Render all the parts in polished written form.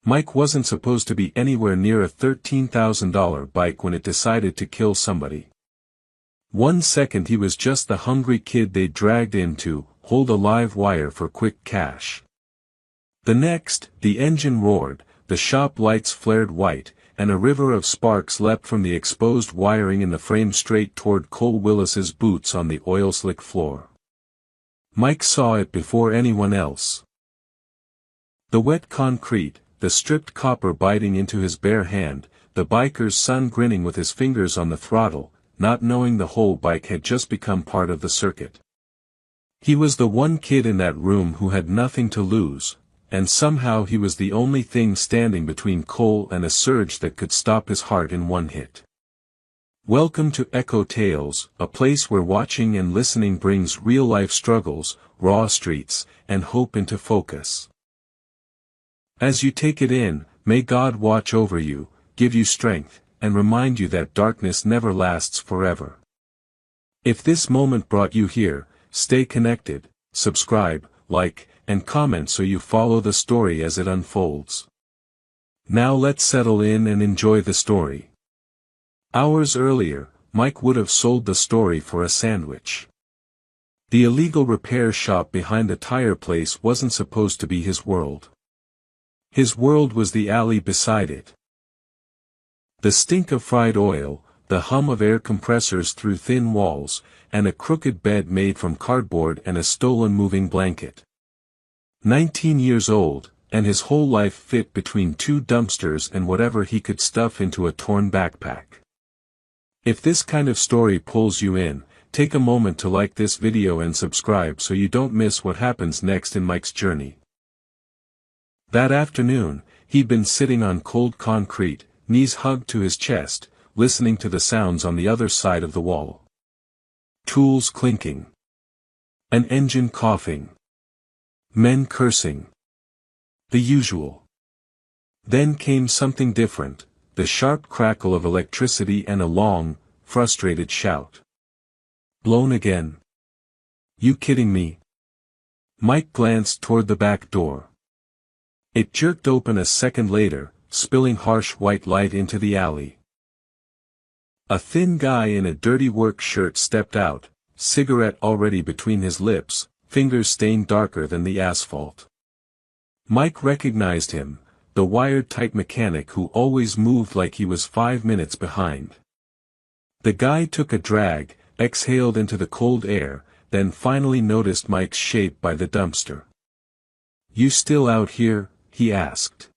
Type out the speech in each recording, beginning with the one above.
Mike wasn't supposed to be anywhere near a $13,000 bike when it decided to kill somebody. 1 second he was just the hungry kid they dragged in to hold a live wire for quick cash. The next, the engine roared, the shop lights flared white, and a river of sparks leapt from the exposed wiring in the frame straight toward Cole Willis's boots on the oil-slick floor. Mike saw it before anyone else. The wet concrete, the stripped copper biting into his bare hand, the biker's son grinning with his fingers on the throttle, not knowing the whole bike had just become part of the circuit. He was the one kid in that room who had nothing to lose, and somehow he was the only thing standing between Cole and a surge that could stop his heart in one hit. Welcome to Echo Tales, a place where watching and listening brings real-life struggles, raw streets, and hope into focus. As you take it in, may God watch over you, give you strength, and remind you that darkness never lasts forever. If this moment brought you here, stay connected, subscribe, like, and comment so you follow the story as it unfolds. Now let's settle in and enjoy the story. Hours earlier, Mike would have sold the story for a sandwich. The illegal repair shop behind the tire place wasn't supposed to be his world. His world was the alley beside it. The stink of fried oil, the hum of air compressors through thin walls, and a crooked bed made from cardboard and a stolen moving blanket. 19 years old, and his whole life fit between 2 dumpsters and whatever he could stuff into a torn backpack. If this kind of story pulls you in, take a moment to like this video and subscribe so you don't miss what happens next in Mike's journey. That afternoon, he'd been sitting on cold concrete, knees hugged to his chest, listening to the sounds on the other side of the wall. Tools clinking. An engine coughing. Men cursing. The usual. Then came something different, the sharp crackle of electricity and a long, frustrated shout. Blown again. You kidding me? Mike glanced toward the back door. It jerked open a second later, spilling harsh white light into the alley. A thin guy in a dirty work shirt stepped out, cigarette already between his lips, fingers stained darker than the asphalt. Mike recognized him, the wired-tight mechanic who always moved like he was 5 minutes behind. The guy took a drag, exhaled into the cold air, then finally noticed Mike's shape by the dumpster. You still out here? He asked.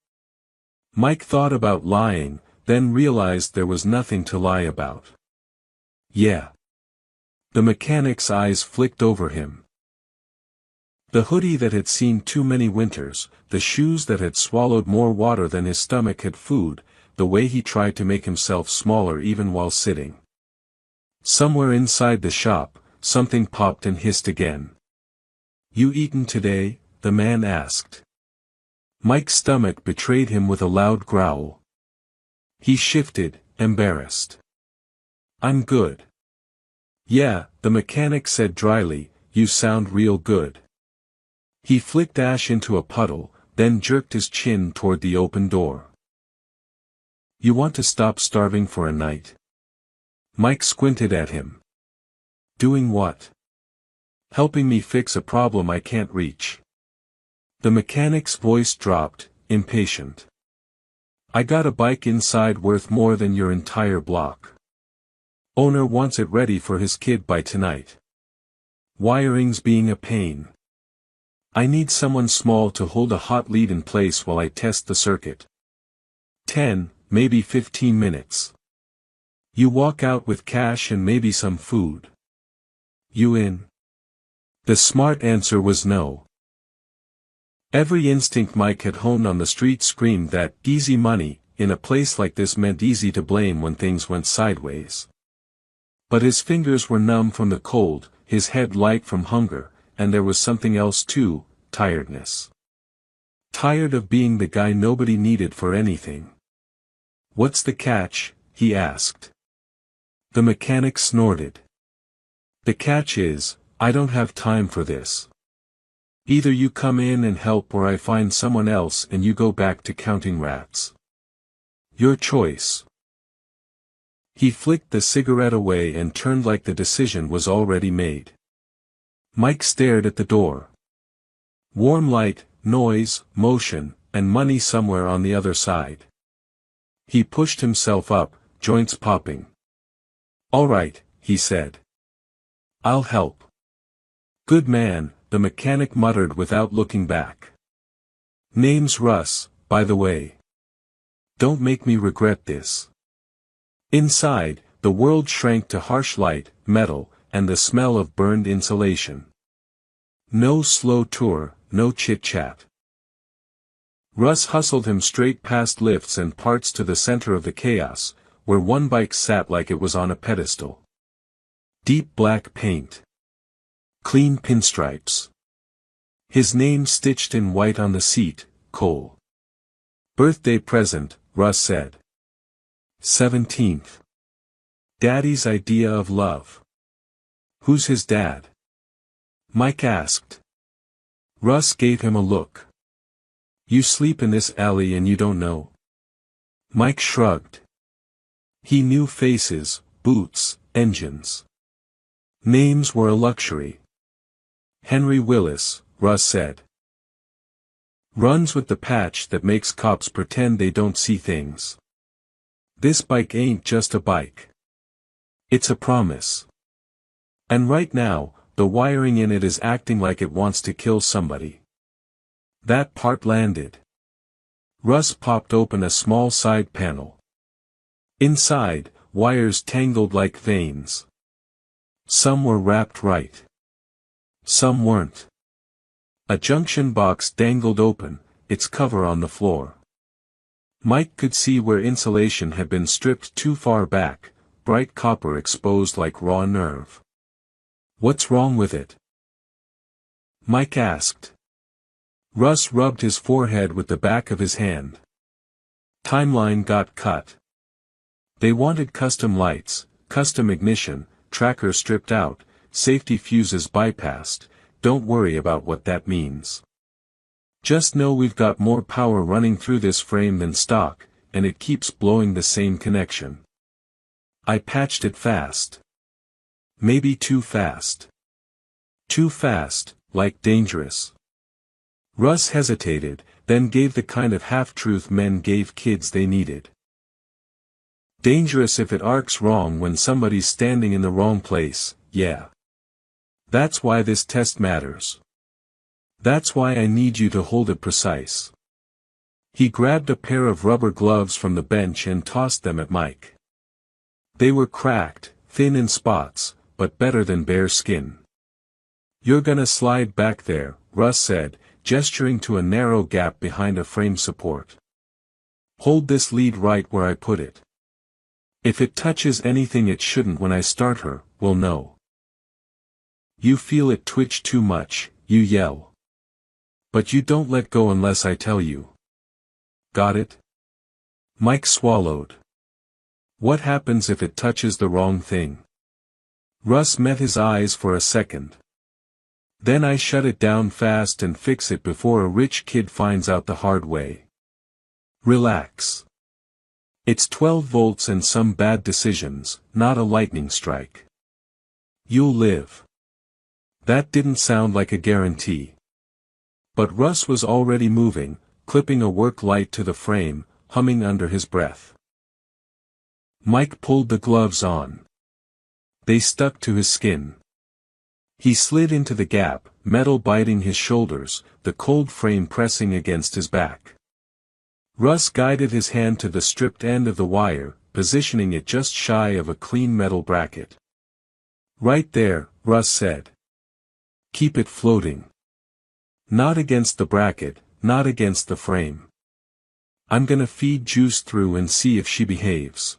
Mike thought about lying, then realized there was nothing to lie about. Yeah. The mechanic's eyes flicked over him. The hoodie that had seen too many winters, the shoes that had swallowed more water than his stomach had food, the way he tried to make himself smaller even while sitting. Somewhere inside the shop, something popped and hissed again. You eaten today? The man asked. Mike's stomach betrayed him with a loud growl. He shifted, embarrassed. I'm good. Yeah, the mechanic said dryly, you sound real good. He flicked ash into a puddle, then jerked his chin toward the open door. You want to stop starving for a night? Mike squinted at him. Doing what? Helping me fix a problem I can't reach. The mechanic's voice dropped, impatient. I got a bike inside worth more than your entire block. Owner wants it ready for his kid by tonight. Wiring's being a pain. I need someone small to hold a hot lead in place while I test the circuit. 10, maybe 15 minutes. You walk out with cash and maybe some food. You in? The smart answer was no. Every instinct Mike had honed on the street screamed that easy money, in a place like this meant easy to blame when things went sideways. But his fingers were numb from the cold, his head light from hunger, and there was something else too, tiredness. Tired of being the guy nobody needed for anything. What's the catch? He asked. The mechanic snorted. The catch is, I don't have time for this. Either you come in and help or I find someone else and you go back to counting rats. Your choice. He flicked the cigarette away and turned like the decision was already made. Mike stared at the door. Warm light, noise, motion, and money somewhere on the other side. He pushed himself up, joints popping. "All right," he said. "I'll help." "Good man," the mechanic muttered without looking back. "Name's Russ, by the way. Don't make me regret this." Inside, the world shrank to harsh light, metal, and the smell of burned insulation. No slow tour, no chit-chat. Russ hustled him straight past lifts and parts to the center of the chaos, where one bike sat like it was on a pedestal. Deep black paint. Clean pinstripes. His name stitched in white on the seat, Cole. "Birthday present," Russ said. 17th. "Daddy's idea of love." "Who's his dad?" Mike asked. Russ gave him a look. "You sleep in this alley and you don't know?" Mike shrugged. He knew faces, boots, engines. Names were a luxury. "Henry Willis," Russ said. "Runs with the patch that makes cops pretend they don't see things. This bike ain't just a bike. It's a promise. And right now, the wiring in it is acting like it wants to kill somebody." That part landed. Russ popped open a small side panel. Inside, wires tangled like veins. Some were wrapped right. Some weren't. A junction box dangled open, its cover on the floor. Mike could see where insulation had been stripped too far back, bright copper exposed like raw nerve. "What's wrong with it?" Mike asked. Russ rubbed his forehead with the back of his hand. "Timeline got cut. They wanted custom lights, custom ignition, tracker stripped out, safety fuses bypassed. Don't worry about what that means. Just know we've got more power running through this frame than stock, and it keeps blowing the same connection. I patched it fast. Maybe too fast. Too fast, like dangerous." Russ hesitated, then gave the kind of half-truth men gave kids they needed. "Dangerous if it arcs wrong when somebody's standing in the wrong place, yeah. That's why this test matters. That's why I need you to hold it precise." He grabbed a pair of rubber gloves from the bench and tossed them at Mike. They were cracked, thin in spots, but better than bare skin. "You're gonna slide back there," Russ said, gesturing to a narrow gap behind a frame support. "Hold this lead right where I put it. If it touches anything it shouldn't when I start her, we'll know." "You feel it twitch too much," you yell. "But you don't let go unless I tell you. Got it?" Mike swallowed. "What happens if it touches the wrong thing?" Russ met his eyes for a second. "Then I shut it down fast and fix it before a rich kid finds out the hard way. Relax. It's 12 volts and some bad decisions, not a lightning strike. You'll live." That didn't sound like a guarantee. But Russ was already moving, clipping a work light to the frame, humming under his breath. Mike pulled the gloves on. They stuck to his skin. He slid into the gap, metal biting his shoulders, the cold frame pressing against his back. Russ guided his hand to the stripped end of the wire, positioning it just shy of a clean metal bracket. "Right there," Russ said. "Keep it floating. Not against the bracket, not against the frame. I'm gonna feed juice through and see if she behaves.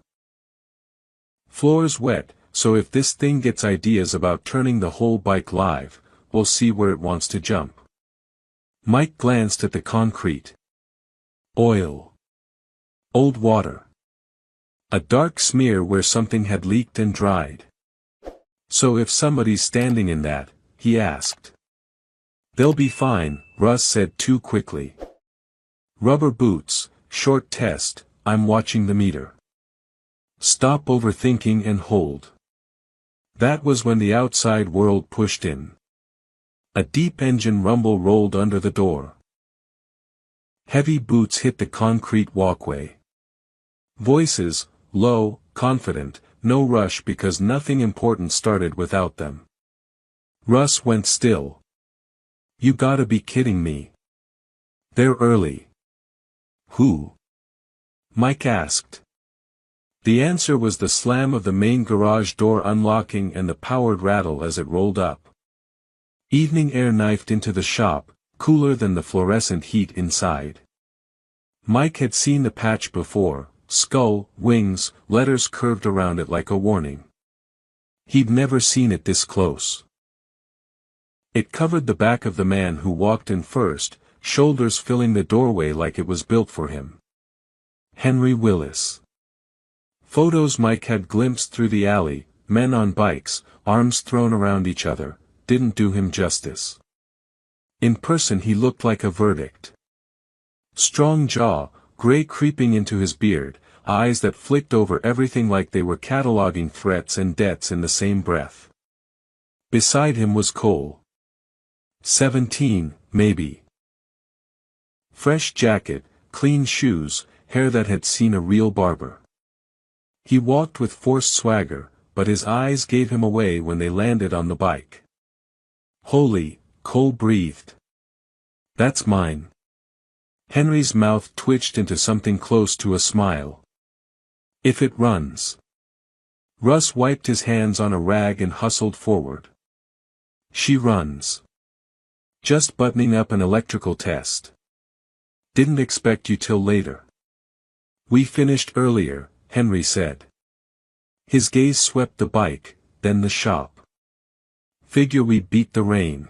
Floor's wet, so if this thing gets ideas about turning the whole bike live, we'll see where it wants to jump." Mike glanced at the concrete. Oil. Old water. A dark smear where something had leaked and dried. "So if somebody's standing in that," he asked. They'll be fine, Russ said too quickly. Rubber boots, short test, I'm watching the meter. Stop overthinking and hold. That was when the outside world pushed in. A deep engine rumble rolled under the door. Heavy boots hit the concrete walkway. Voices, low, confident, no rush because nothing important started without them. Russ went still. You gotta be kidding me. They're early. Who? Mike asked. The answer was the slam of the main garage door unlocking and the powered rattle as it rolled up. Evening air knifed into the shop, cooler than the fluorescent heat inside. Mike had seen the patch before, skull, wings, letters curved around it like a warning. He'd never seen it this close. It covered the back of the man who walked in first, shoulders filling the doorway like it was built for him. Henry Willis. Photos Mike had glimpsed through the alley, men on bikes, arms thrown around each other, didn't do him justice. In person he looked like a verdict. Strong jaw, gray creeping into his beard, eyes that flicked over everything like they were cataloging threats and debts in the same breath. Beside him was Cole. 17, maybe. Fresh jacket, clean shoes, hair that had seen a real barber. He walked with forced swagger, but his eyes gave him away when they landed on the bike. Holy, Cole breathed. That's mine. Henry's mouth twitched into something close to a smile. If it runs. Russ wiped his hands on a rag and hustled forward. She runs. Just buttoning up an electrical test. Didn't expect you till later. We finished earlier, Henry said. His gaze swept the bike, then the shop. Figure we beat the rain.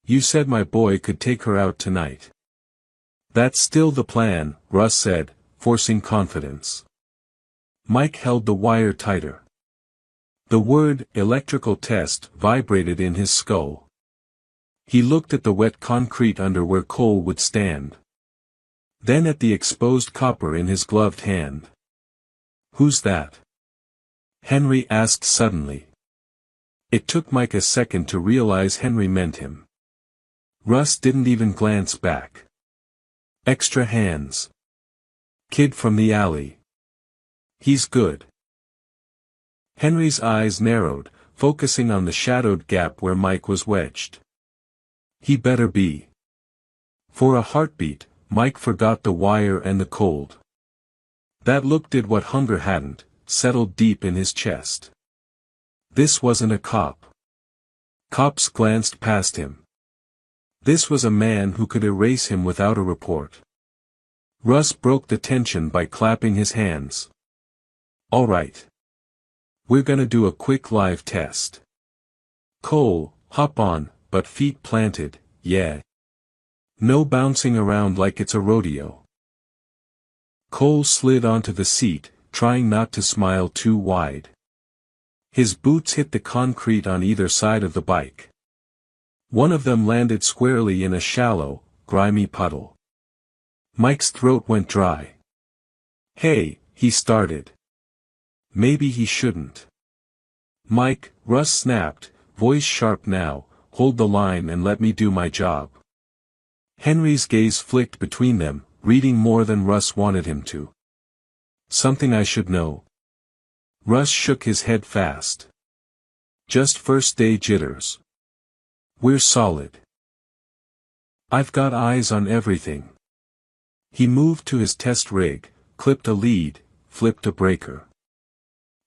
You said my boy could take her out tonight. That's still the plan, Russ said, forcing confidence. Mike held the wire tighter. The word, electrical test, vibrated in his skull. He looked at the wet concrete under where Cole would stand. Then at the exposed copper in his gloved hand. Who's that? Henry asked suddenly. It took Mike a second to realize Henry meant him. Russ didn't even glance back. Extra hands. Kid from the alley. He's good. Henry's eyes narrowed, focusing on the shadowed gap where Mike was wedged. He better be. For a heartbeat, Mike forgot the wire and the cold. That look did what hunger hadn't, settled deep in his chest. This wasn't a cop. Cops glanced past him. This was a man who could erase him without a report. Russ broke the tension by clapping his hands. All right. We're gonna do a quick live test. Cole, hop on, but feet planted, yeah. No bouncing around like it's a rodeo. Cole slid onto the seat, trying not to smile too wide. His boots hit the concrete on either side of the bike. One of them landed squarely in a shallow, grimy puddle. Mike's throat went dry. Hey, he started. Maybe he shouldn't. Mike, Russ snapped, voice sharp now, hold the line and let me do my job. Henry's gaze flicked between them, reading more than Russ wanted him to. Something I should know. Russ shook his head fast. Just first day jitters. We're solid. I've got eyes on everything. He moved to his test rig, clipped a lead, flipped a breaker.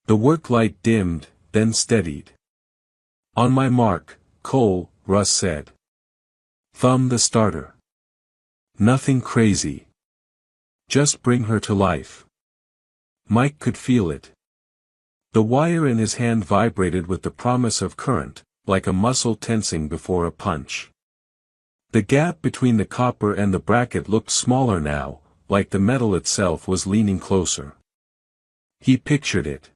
The work light dimmed, then steadied. On my mark, Cole, Russ said. Thumb the starter. Nothing crazy. Just bring her to life. Mike could feel it. The wire in his hand vibrated with the promise of current, like a muscle tensing before a punch. The gap between the copper and the bracket looked smaller now, like the metal itself was leaning closer. He pictured it.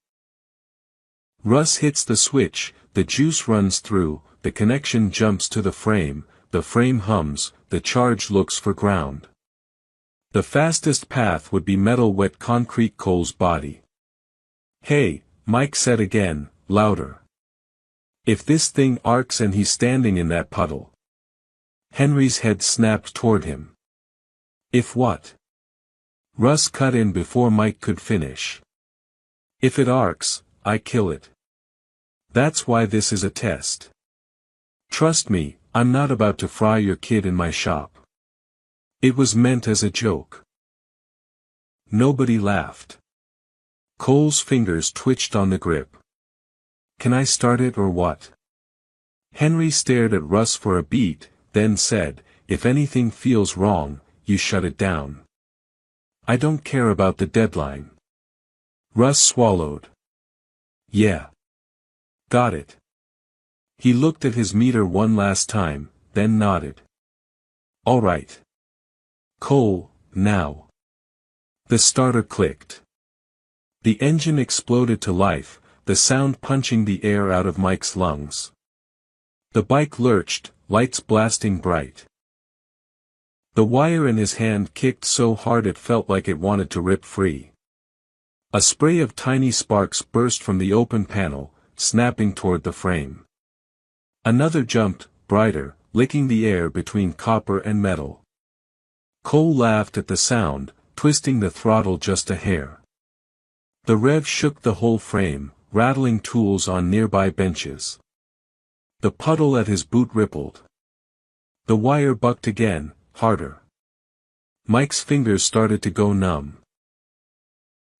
Russ hits the switch, the juice runs through, the connection jumps to the frame hums, the charge looks for ground. The fastest path would be metal-wet concrete. Cole's body. "Hey," Mike said again, louder. "If this thing arcs and he's standing in that puddle." Henry's head snapped toward him. "If what?" Russ cut in before Mike could finish. "If it arcs, I kill it. That's why this is a test. Trust me, I'm not about to fry your kid in my shop." It was meant as a joke. Nobody laughed. Cole's fingers twitched on the grip. "Can I start it or what?" Henry stared at Russ for a beat, then said, "If anything feels wrong, you shut it down. I don't care about the deadline." Russ swallowed. "Yeah. Got it." He looked at his meter one last time, then nodded. "All right. Cole, now." The starter clicked. The engine exploded to life, the sound punching the air out of Mike's lungs. The bike lurched, lights blasting bright. The wire in his hand kicked so hard it felt like it wanted to rip free. A spray of tiny sparks burst from the open panel, snapping toward the frame. Another jumped, brighter, licking the air between copper and metal. Cole laughed at the sound, twisting the throttle just a hair. The rev shook the whole frame, rattling tools on nearby benches. The puddle at his boot rippled. The wire bucked again, harder. Mike's fingers started to go numb.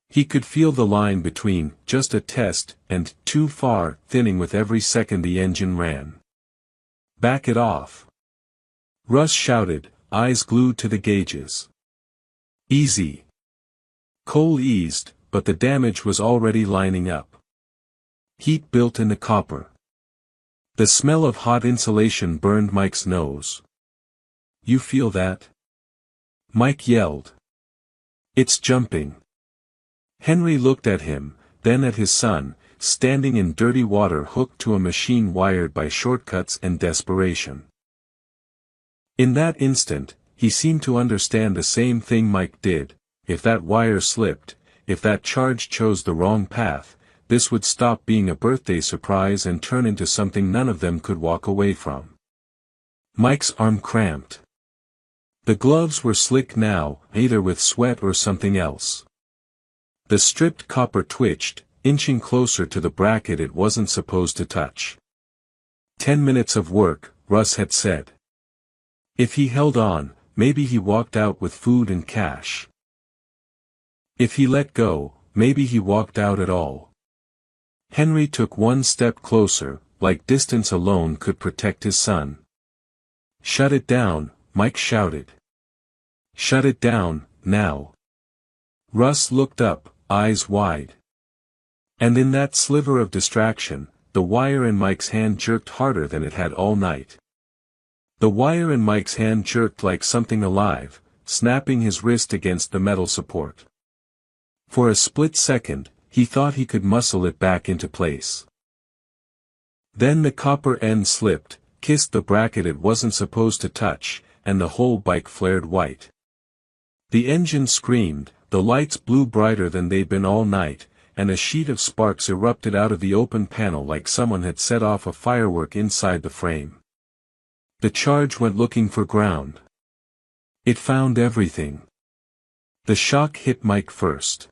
He could feel the line between "just a test" and "too far" thinning with every second the engine ran. "Back it off!" Russ shouted, eyes glued to the gauges. "Easy." Cole eased, but the damage was already lining up. Heat built in the copper. The smell of hot insulation burned Mike's nose. "You feel that?" Mike yelled. "It's jumping." Henry looked at him, then at his son, standing in dirty water hooked to a machine wired by shortcuts and desperation. In that instant, he seemed to understand the same thing Mike did: if that wire slipped, if that charge chose the wrong path, this would stop being a birthday surprise and turn into something none of them could walk away from. Mike's arm cramped. The gloves were slick now, either with sweat or something else. The stripped copper twitched, inching closer to the bracket it wasn't supposed to touch. 10 minutes of work, Russ had said. If he held on, maybe he walked out with food and cash. If he let go, maybe he walked out at all. Henry took one step closer, like distance alone could protect his son. "Shut it down," Mike shouted. "Shut it down, now." Russ looked up, eyes wide. And in that sliver of distraction, the wire in Mike's hand jerked harder than it had all night. The wire in Mike's hand jerked like something alive, snapping his wrist against the metal support. For a split second, he thought he could muscle it back into place. Then the copper end slipped, kissed the bracket it wasn't supposed to touch, and the whole bike flared white. The engine screamed, the lights blew brighter than they'd been all night, and a sheet of sparks erupted out of the open panel like someone had set off a firework inside the frame. The charge went looking for ground. It found everything. The shock hit Mike first.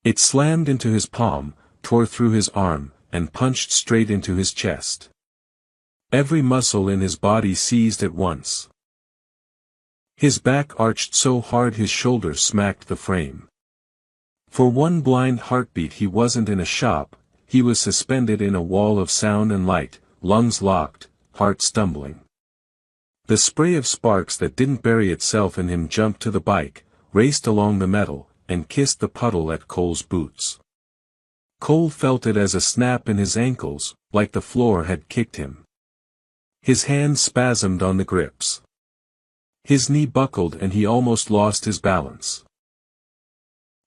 It slammed into his palm, tore through his arm, and punched straight into his chest. Every muscle in his body seized at once. His back arched so hard his shoulders smacked the frame. For one blind heartbeat he wasn't in a shop, he was suspended in a wall of sound and light, lungs locked, heart stumbling. The spray of sparks that didn't bury itself in him jumped to the bike, raced along the metal, and kissed the puddle at Cole's boots. Cole felt it as a snap in his ankles, like the floor had kicked him. His hands spasmed on the grips. His knee buckled and he almost lost his balance.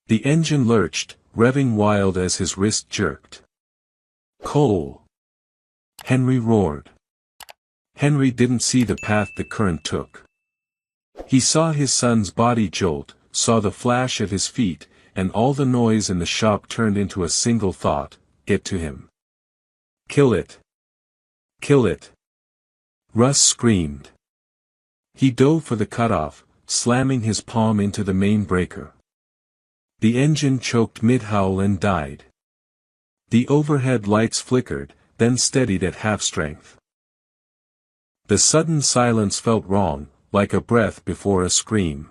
The engine lurched, revving wild as his wrist jerked. "Cole!" Henry roared. Henry didn't see the path the current took. He saw his son's body jolt, saw the flash at his feet, and all the noise in the shop turned into a single thought: get to him. Kill it. Kill it. Russ screamed. He dove for the cutoff, slamming his palm into the main breaker. The engine choked mid-howl and died. The overhead lights flickered, then steadied at half-strength. The sudden silence felt wrong, like a breath before a scream.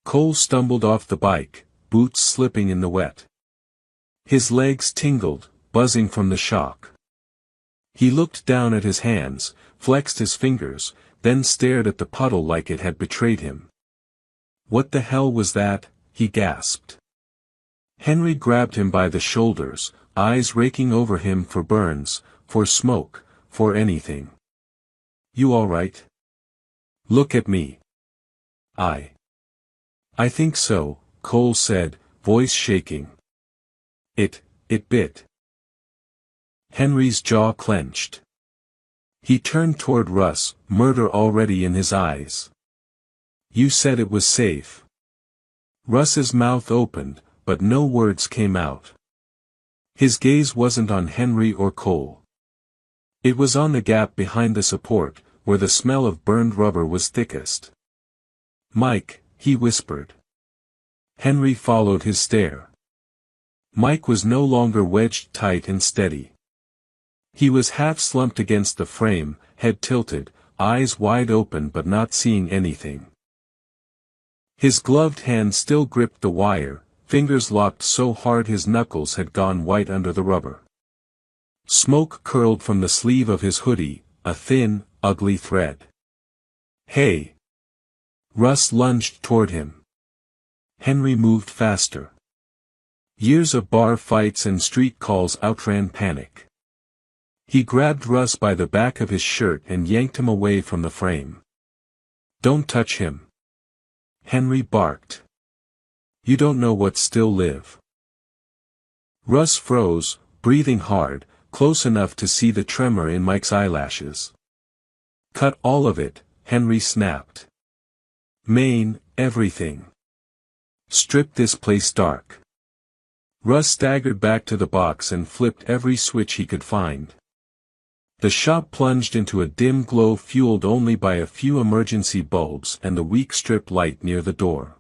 Cole stumbled off the bike, boots slipping in the wet. His legs tingled, buzzing from the shock. He looked down at his hands, flexed his fingers, then stared at the puddle like it had betrayed him. What the hell was that? He gasped. Henry grabbed him by the shoulders, eyes raking over him for burns, for smoke, for anything. You all right? Look at me. I think so, Cole said, voice shaking. It bit. Henry's jaw clenched. He turned toward Russ, murder already in his eyes. You said it was safe. Russ's mouth opened, but no words came out. His gaze wasn't on Henry or Cole. It was on the gap behind the support, where the smell of burned rubber was thickest. Mike, he whispered. Henry followed his stare. Mike was no longer wedged tight and steady. He was half-slumped against the frame, head tilted, eyes wide open but not seeing anything. His gloved hand still gripped the wire, fingers locked so hard his knuckles had gone white under the rubber. Smoke curled from the sleeve of his hoodie, a thin, ugly thread. Hey! Russ lunged toward him. Henry moved faster. Years of bar fights and street calls outran panic. He grabbed Russ by the back of his shirt and yanked him away from the frame. Don't touch him. Henry barked. You don't know what still live. Russ froze, breathing hard, close enough to see the tremor in Mike's eyelashes. Cut all of it, Henry snapped. Maine, everything. Strip this place dark. Russ staggered back to the box and flipped every switch he could find. The shop plunged into a dim glow fueled only by a few emergency bulbs and the weak strip light near the door.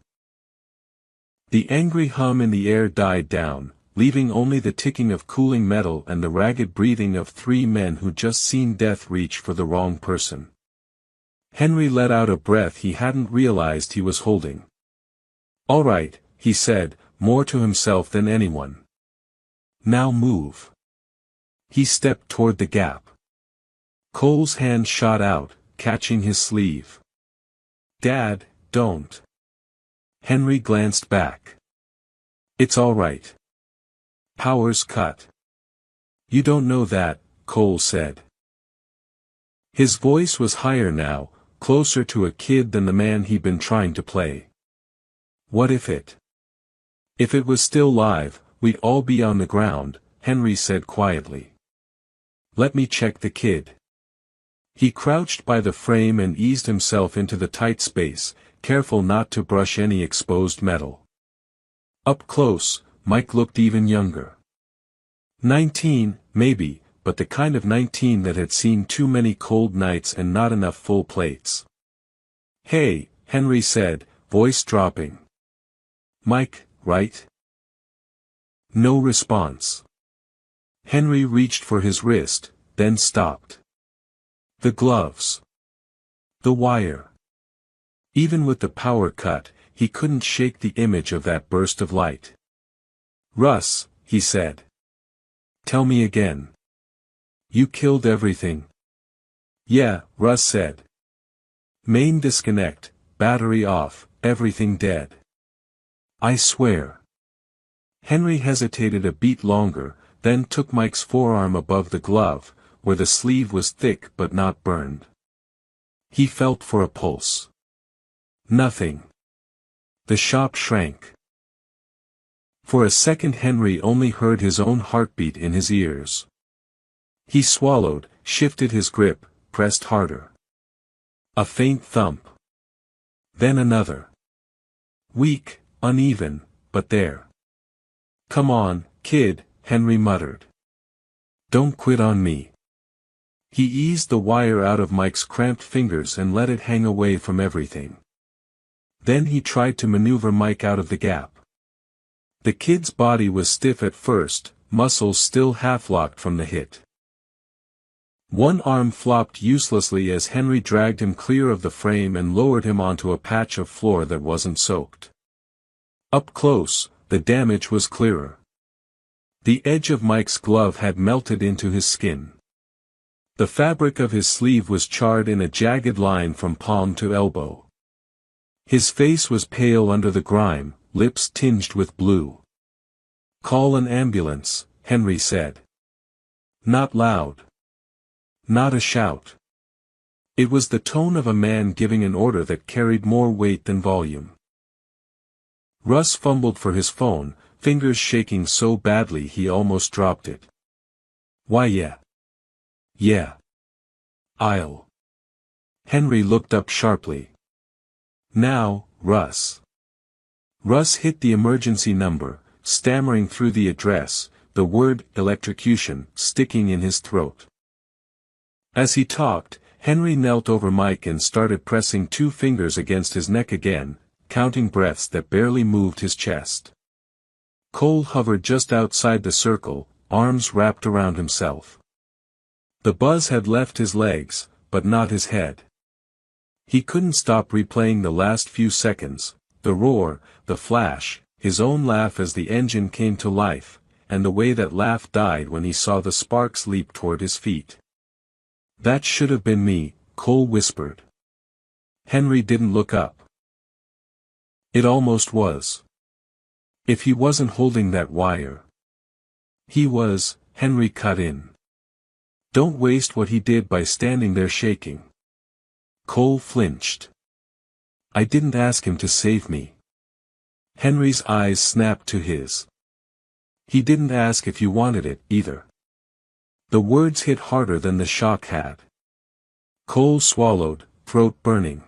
The angry hum in the air died down, leaving only the ticking of cooling metal and the ragged breathing of three men who'd just seen death reach for the wrong person. Henry let out a breath he hadn't realized he was holding. All right, he said, more to himself than anyone. Now move. He stepped toward the gap. Cole's hand shot out, catching his sleeve. Dad, don't. Henry glanced back. It's all right. Power's cut. You don't know that, Cole said. His voice was higher now, closer to a kid than the man he'd been trying to play. What if it? If it was still live, we'd all be on the ground, Henry said quietly. Let me check the kid. He crouched by the frame and eased himself into the tight space, careful not to brush any exposed metal. Up close, Mike looked even younger. 19, maybe, but the kind of 19 that had seen too many cold nights and not enough full plates. Hey, Henry said, voice dropping. Mike, right? No response. Henry reached for his wrist, then stopped. The gloves. The wire. Even with the power cut, he couldn't shake the image of that burst of light. Russ, he said. Tell me again. You killed everything. Yeah, Russ said. Main disconnect, battery off, everything dead. I swear. Henry hesitated a beat longer, then took Mike's forearm above the glove, where the sleeve was thick but not burned. He felt for a pulse. Nothing. The shop shrank. For a second Henry only heard his own heartbeat in his ears. He swallowed, shifted his grip, pressed harder. A faint thump. Then another. Weak, uneven, but there. "Come on, kid," Henry muttered. "Don't quit on me." He eased the wire out of Mike's cramped fingers and let it hang away from everything. Then he tried to maneuver Mike out of the gap. The kid's body was stiff at first, muscles still half-locked from the hit. One arm flopped uselessly as Henry dragged him clear of the frame and lowered him onto a patch of floor that wasn't soaked. Up close, the damage was clearer. The edge of Mike's glove had melted into his skin. The fabric of his sleeve was charred in a jagged line from palm to elbow. His face was pale under the grime, lips tinged with blue. "Call an ambulance," Henry said. Not loud. Not a shout. It was the tone of a man giving an order that carried more weight than volume. Russ fumbled for his phone, fingers shaking so badly he almost dropped it. "Why yeah. Yeah. I'll." Henry looked up sharply. "Now, Russ." Russ hit the emergency number, stammering through the address, the word electrocution sticking in his throat. As he talked, Henry knelt over Mike and started pressing 2 fingers against his neck again, counting breaths that barely moved his chest. Cole hovered just outside the circle, arms wrapped around himself. The buzz had left his legs, but not his head. He couldn't stop replaying the last few seconds, the roar, the flash, his own laugh as the engine came to life, and the way that laugh died when he saw the sparks leap toward his feet. "That should have been me," Cole whispered. Henry didn't look up. It almost was. If he wasn't holding that wire. He was, Henry cut in. "Don't waste what he did by standing there shaking." Cole flinched. "I didn't ask him to save me." Henry's eyes snapped to his. "He didn't ask if you wanted it, either." The words hit harder than the shock had. Cole swallowed, throat burning.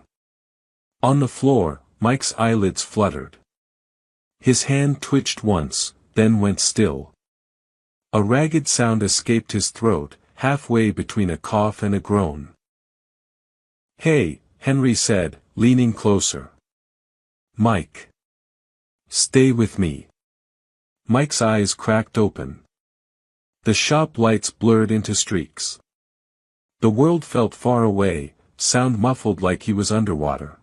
On the floor, Mike's eyelids fluttered. His hand twitched once, then went still. A ragged sound escaped his throat, halfway between a cough and a groan. "Hey," Henry said, leaning closer. "Mike. Stay with me." Mike's eyes cracked open. The shop lights blurred into streaks. The world felt far away, sound muffled like he was underwater.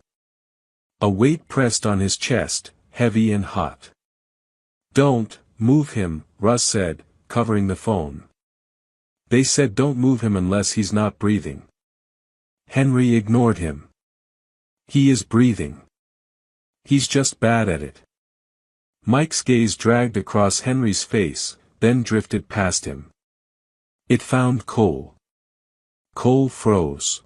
A weight pressed on his chest, heavy and hot. "Don't move him," Russ said, covering the phone. "They said don't move him unless he's not breathing." Henry ignored him. "He is breathing. He's just bad at it." Mike's gaze dragged across Henry's face, then drifted past him. It found Cole. Cole froze.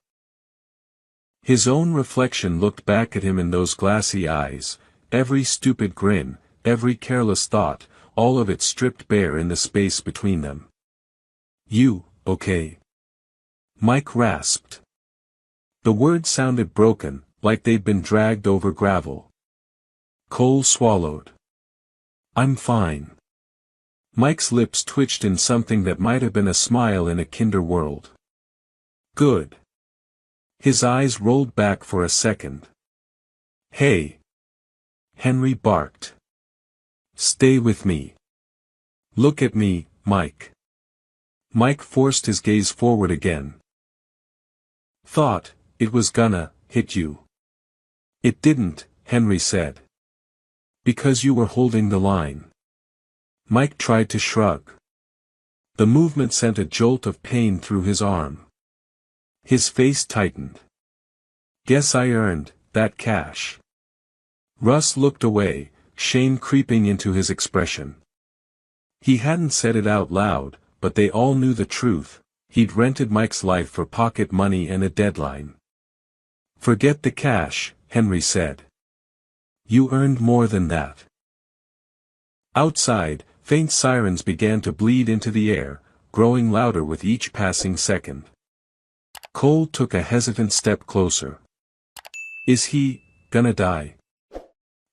His own reflection looked back at him in those glassy eyes, every stupid grin, every careless thought, all of it stripped bare in the space between them. "You, okay?" Mike rasped. The words sounded broken, like they'd been dragged over gravel. Cole swallowed. "I'm fine." Mike's lips twitched in something that might have been a smile in a kinder world. "Good." His eyes rolled back for a second. "Hey." Henry barked. "Stay with me. Look at me, Mike." Mike forced his gaze forward again. "Thought it was gonna hit you." "It didn't," Henry said. "Because you were holding the line." Mike tried to shrug. The movement sent a jolt of pain through his arm. His face tightened. "Guess I earned that cash." Russ looked away, shame creeping into his expression. He hadn't said it out loud, but they all knew the truth. He'd rented Mike's life for pocket money and a deadline. "Forget the cash," Henry said. "You earned more than that." Outside, faint sirens began to bleed into the air, growing louder with each passing second. Cole took a hesitant step closer. Is he gonna die?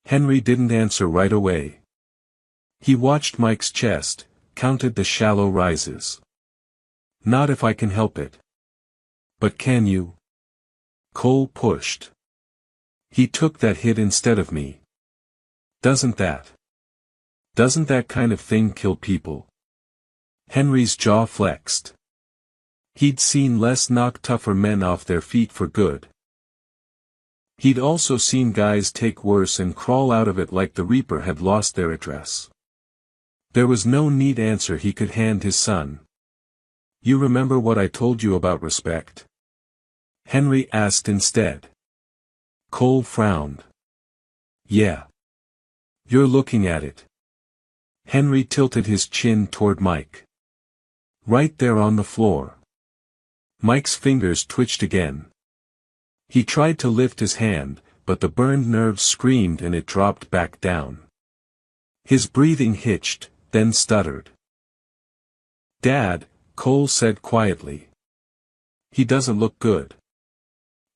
Henry didn't answer right away. He watched Mike's chest, counted the shallow rises. Not if I can help it. But can you? Cole pushed. He took that hit instead of me. Doesn't that kind of thing kill people? Henry's jaw flexed. He'd seen less knock tougher men off their feet for good. He'd also seen guys take worse and crawl out of it like the Reaper had lost their address. There was no neat answer he could hand his son. You remember what I told you about respect? Henry asked instead. Cole frowned. Yeah. You're looking at it. Henry tilted his chin toward Mike. Right there on the floor. Mike's fingers twitched again. He tried to lift his hand, but the burned nerves screamed and it dropped back down. His breathing hitched, then stuttered. Dad, Cole said quietly. He doesn't look good.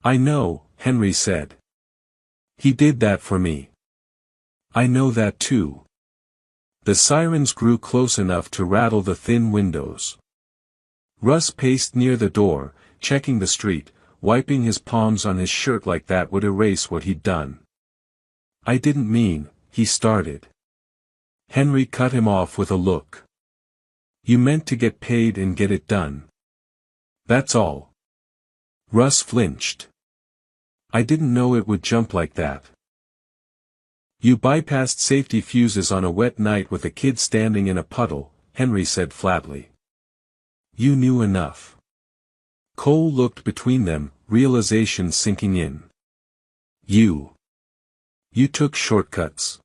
I know, Henry said. He did that for me. I know that too. The sirens grew close enough to rattle the thin windows. Russ paced near the door, checking the street, wiping his palms on his shirt like that would erase what he'd done. I didn't mean, he started. Henry cut him off with a look. You meant to get paid and get it done. That's all. Russ flinched. I didn't know it would jump like that. You bypassed safety fuses on a wet night with a kid standing in a puddle, Henry said flatly. You knew enough. Cole looked between them, realization sinking in. You took shortcuts.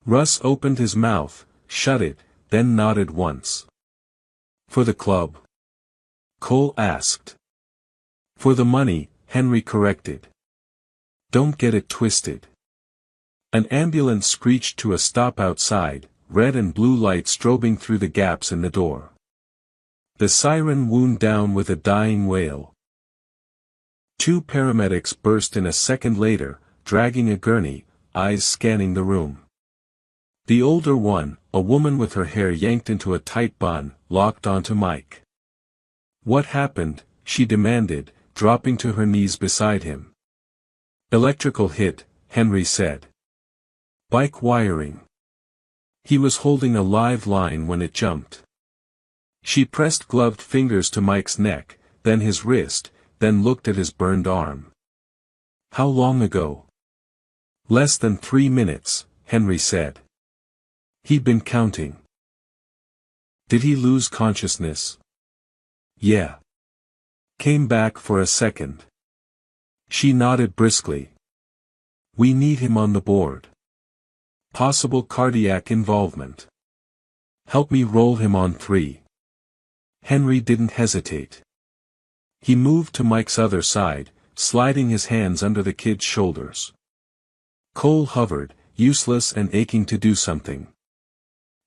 Russ opened his mouth, shut it, then nodded once. For the club? Cole asked. For the money, Henry corrected. Don't get it twisted. An ambulance screeched to a stop outside, red and blue light strobing through the gaps in the door. The siren wound down with a dying wail. 2 paramedics burst in a second later, dragging a gurney, eyes scanning the room. The older one, a woman with her hair yanked into a tight bun, locked onto Mike. What happened? She demanded, dropping to her knees beside him. Electrical hit, Henry said. Bike wiring. He was holding a live line when it jumped. She pressed gloved fingers to Mike's neck, then his wrist, then looked at his burned arm. How long ago? Less than 3 minutes, Henry said. He'd been counting. Did he lose consciousness? Yeah. Came back for a second. She nodded briskly. We need him on the board. Possible cardiac involvement. Help me roll him on 3. Henry didn't hesitate. He moved to Mike's other side, sliding his hands under the kid's shoulders. Cole hovered, useless and aching to do something.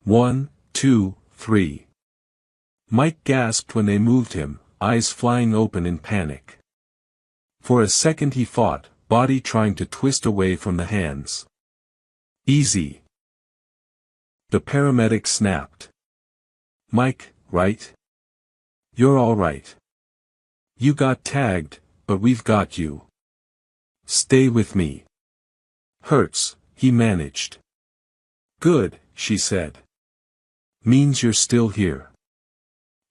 1, 2, 3. Mike gasped when they moved him, eyes flying open in panic. For a second he fought, body trying to twist away from the hands. Easy. The paramedic snapped. Mike, right? You're all right. You got tagged, but we've got you. Stay with me. Hurts, he managed. Good, she said. Means you're still here.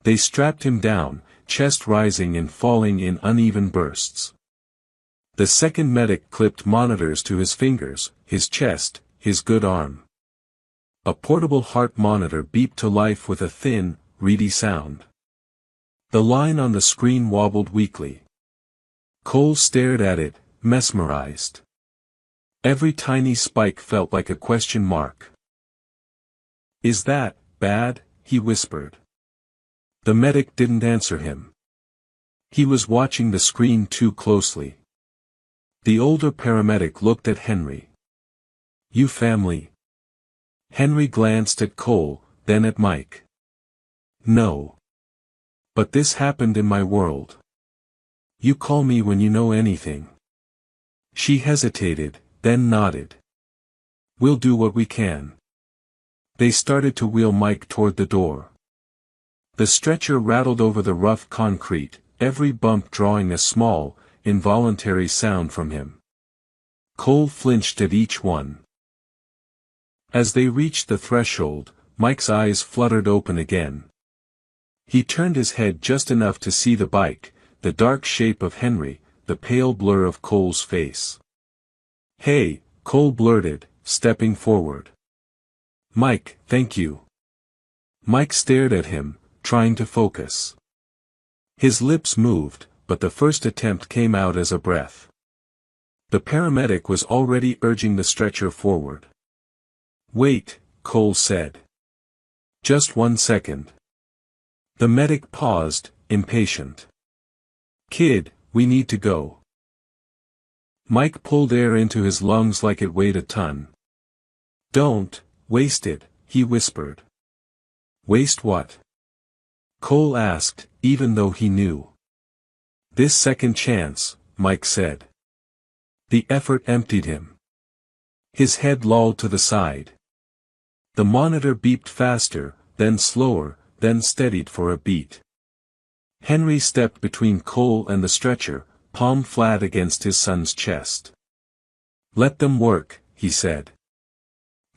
They strapped him down, chest rising and falling in uneven bursts. The second medic clipped monitors to his fingers, his chest, his good arm. A portable heart monitor beeped to life with a thin, reedy sound. The line on the screen wobbled weakly. Cole stared at it, mesmerized. Every tiny spike felt like a question mark. Is that bad? He whispered. The medic didn't answer him. He was watching the screen too closely. The older paramedic looked at Henry. You family? Henry glanced at Cole, then at Mike. No. But this happened in my world. You call me when you know anything. She hesitated, then nodded. We'll do what we can. They started to wheel Mike toward the door. The stretcher rattled over the rough concrete, every bump drawing a small, involuntary sound from him. Cole flinched at each one. As they reached the threshold, Mike's eyes fluttered open again. He turned his head just enough to see the bike, the dark shape of Henry, the pale blur of Cole's face. Hey, Cole blurted, stepping forward. Mike, thank you. Mike stared at him, trying to focus. His lips moved, but the first attempt came out as a breath. The paramedic was already urging the stretcher forward. Wait, Cole said. Just 1 second. The medic paused, impatient. Kid, we need to go. Mike pulled air into his lungs like it weighed a ton. Don't waste it, he whispered. Waste what? Cole asked, even though he knew. This second chance, Mike said. The effort emptied him. His head lolled to the side. The monitor beeped faster, then slower, then steadied for a beat. Henry stepped between Cole and the stretcher, palm flat against his son's chest. Let them work, he said.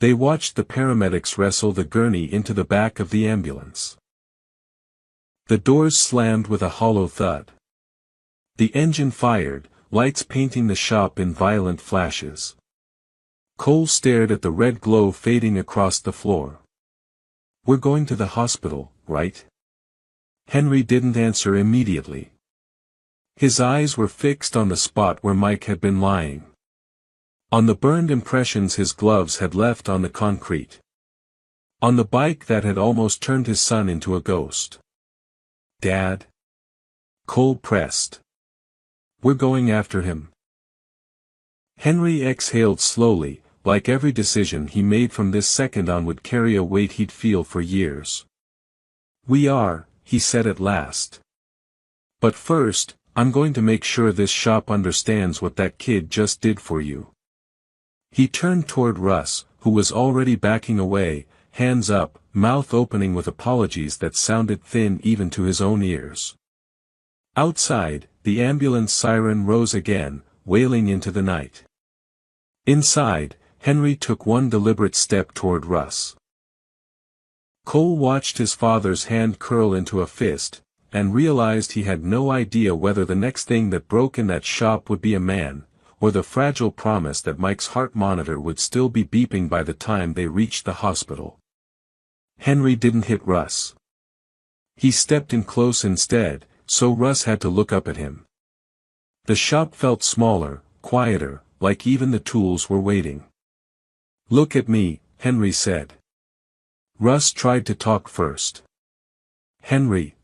They watched the paramedics wrestle the gurney into the back of the ambulance. The doors slammed with a hollow thud. The engine fired, lights painting the shop in violent flashes. Cole stared at the red glow fading across the floor. We're going to the hospital, right? Henry didn't answer immediately. His eyes were fixed on the spot where Mike had been lying. On the burned impressions his gloves had left on the concrete. On the bike that had almost turned his son into a ghost. Dad? Cole pressed. We're going after him. Henry exhaled slowly, like every decision he made from this second on would carry a weight he'd feel for years. We are, he said at last. But first, I'm going to make sure this shop understands what that kid just did for you. He turned toward Russ, who was already backing away, hands up, mouth opening with apologies that sounded thin even to his own ears. Outside, the ambulance siren rose again, wailing into the night. Inside, Henry took one deliberate step toward Russ. Cole watched his father's hand curl into a fist, and realized he had no idea whether the next thing that broke in that shop would be a man, or the fragile promise that Mike's heart monitor would still be beeping by the time they reached the hospital. Henry didn't hit Russ. He stepped in close instead, so Russ had to look up at him. The shop felt smaller, quieter, like even the tools were waiting. Look at me, Henry said. Russ tried to talk first. Henry,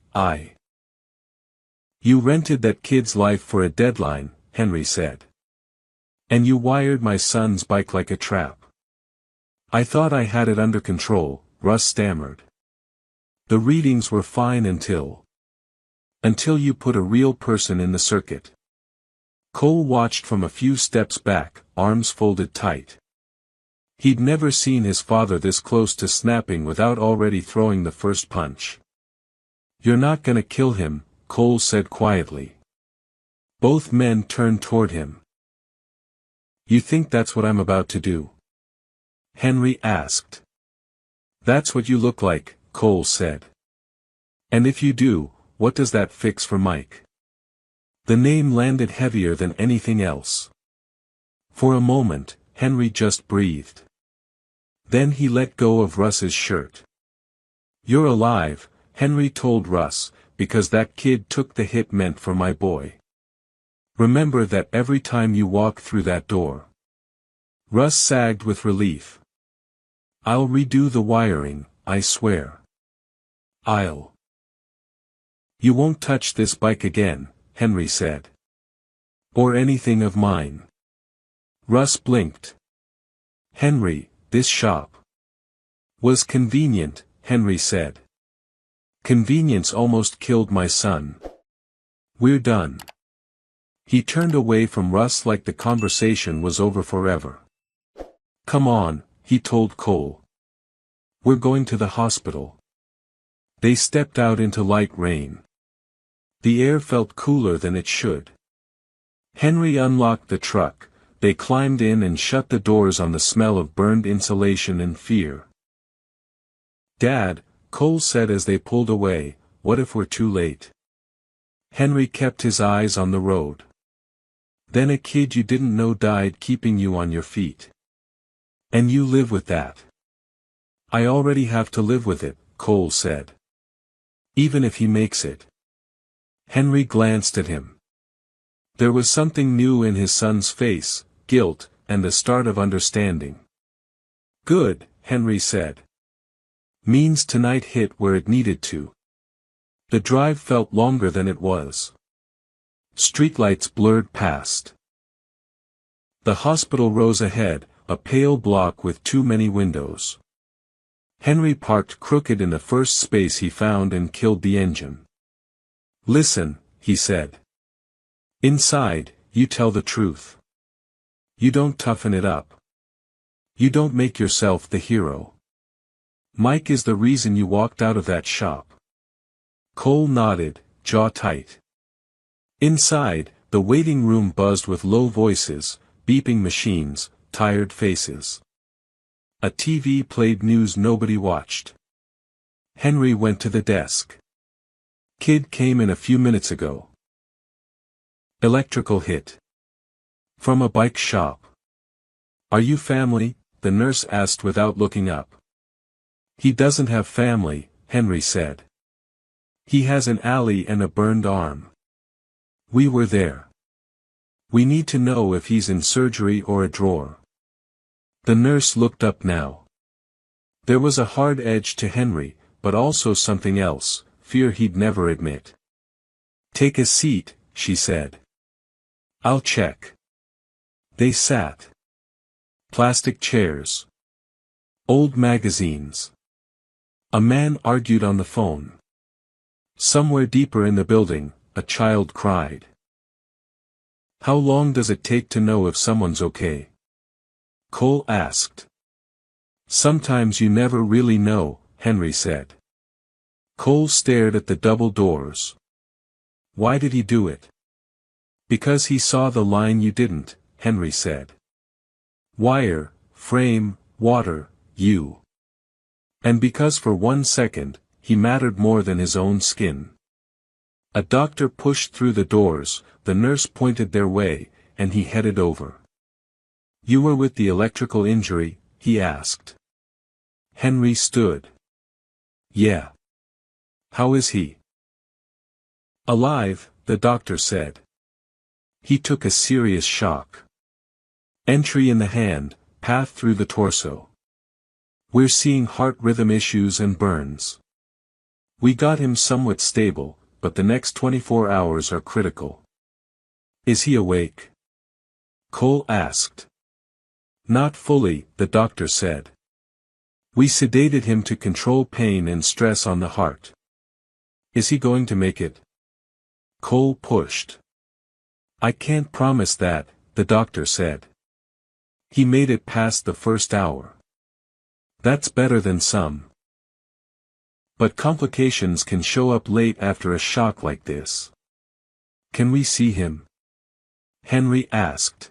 You rented that kid's life for a deadline, Henry said. And you wired my son's bike like a trap. I thought I had it under control, Russ stammered. The readings were fine until you put a real person in the circuit. Cole watched from a few steps back, arms folded tight. He'd never seen his father this close to snapping without already throwing the first punch. You're not gonna kill him, Cole said quietly. Both men turned toward him. You think that's what I'm about to do? Henry asked. That's what you look like, Cole said. And if you do, what does that fix for Mike? The name landed heavier than anything else. For a moment, Henry just breathed. Then he let go of Russ's shirt. You're alive, Henry told Russ, because that kid took the hit meant for my boy. Remember that every time you walk through that door. Russ sagged with relief. I'll redo the wiring, I swear. You won't touch this bike again, Henry said. Or anything of mine. Russ blinked. Henry, this shop was convenient, Henry said. Convenience almost killed my son. We're done. He turned away from Russ like the conversation was over forever. "Come on," he told Cole. "We're going to the hospital." They stepped out into light rain. The air felt cooler than it should. Henry unlocked the truck, they climbed in and shut the doors on the smell of burned insulation and fear. "Dad," Cole said as they pulled away, "what if we're too late?" Henry kept his eyes on the road. "Then a kid you didn't know died keeping you on your feet. And you live with that." "I already have to live with it," Cole said. "Even if he makes it." Henry glanced at him. There was something new in his son's face, guilt, and the start of understanding. "Good," Henry said. "Means tonight hit where it needed to." The drive felt longer than it was. Streetlights blurred past. The hospital rose ahead, a pale block with too many windows. Henry parked crooked in the first space he found and killed the engine. "Listen," he said. "Inside, you tell the truth. You don't toughen it up. You don't make yourself the hero. Mike is the reason you walked out of that shop." Cole nodded, jaw tight. Inside, the waiting room buzzed with low voices, beeping machines, tired faces. A TV played news nobody watched. Henry went to the desk. "Kid came in a few minutes ago. Electrical hit. From a bike shop." "Are you family?" the nurse asked without looking up. "He doesn't have family," Henry said. "He has an alley and a burned arm. We were there. We need to know if he's in surgery or a drawer." The nurse looked up now. There was a hard edge to Henry, but also something else, fear he'd never admit. "Take a seat," she said. "I'll check." They sat. Plastic chairs. Old magazines. A man argued on the phone. Somewhere deeper in the building, a child cried. "How long does it take to know if someone's okay?" Cole asked. "Sometimes you never really know," Henry said. Cole stared at the double doors. "Why did he do it?" "Because he saw the line you didn't," Henry said. "Wire, frame, water, you. And because for 1 second, he mattered more than his own skin." A doctor pushed through the doors, the nurse pointed their way, and he headed over. "You were with the electrical injury?" he asked. Henry stood. "Yeah. How is he?" "Alive," the doctor said. "He took a serious shock. Entry in the hand, path through the torso. We're seeing heart rhythm issues and burns. We got him somewhat stable, but the next 24 hours are critical." "Is he awake?" Cole asked. "Not fully," the doctor said. "We sedated him to control pain and stress on the heart." "Is he going to make it?" Cole pushed. "I can't promise that," the doctor said. "He made it past the first hour. That's better than some. But complications can show up late after a shock like this." "Can we see him?" Henry asked.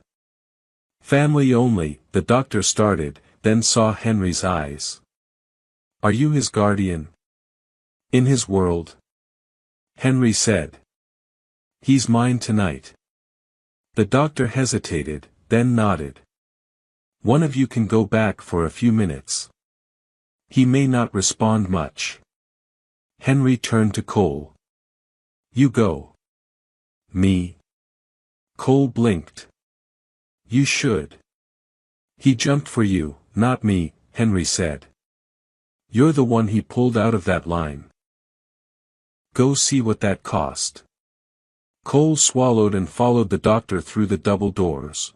"Family only," the doctor started, then saw Henry's eyes. "Are you his guardian? In his world?" Henry said. "He's mine tonight." The doctor hesitated, then nodded. "One of you can go back for a few minutes. He may not respond much." Henry turned to Cole. "You go." "Me?" Cole blinked. "You should. He jumped for you, not me," Henry said. "You're the one he pulled out of that line. Go see what that cost." Cole swallowed and followed the doctor through the double doors.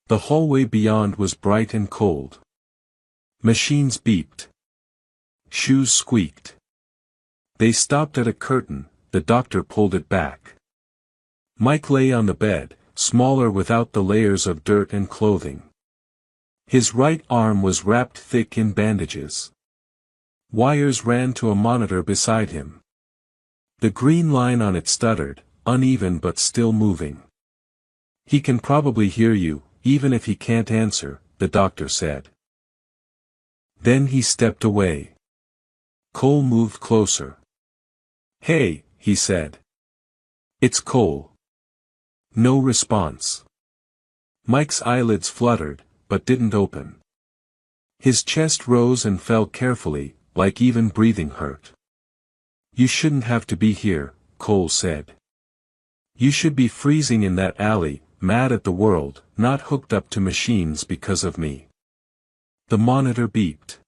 The hallway beyond was bright and cold. Machines beeped. Shoes squeaked. They stopped at a curtain, the doctor pulled it back. Mike lay on the bed, smaller without the layers of dirt and clothing. His right arm was wrapped thick in bandages. Wires ran to a monitor beside him. The green line on it stuttered, uneven but still moving. "He can probably hear you, even if he can't answer," the doctor said. Then he stepped away. Cole moved closer. "Hey," he said. "It's Cole." No response. Mike's eyelids fluttered, but didn't open. His chest rose and fell carefully, like even breathing hurt. "You shouldn't have to be here," Cole said. "You should be freezing in that alley, mad at the world, not hooked up to machines because of me." The monitor beeped.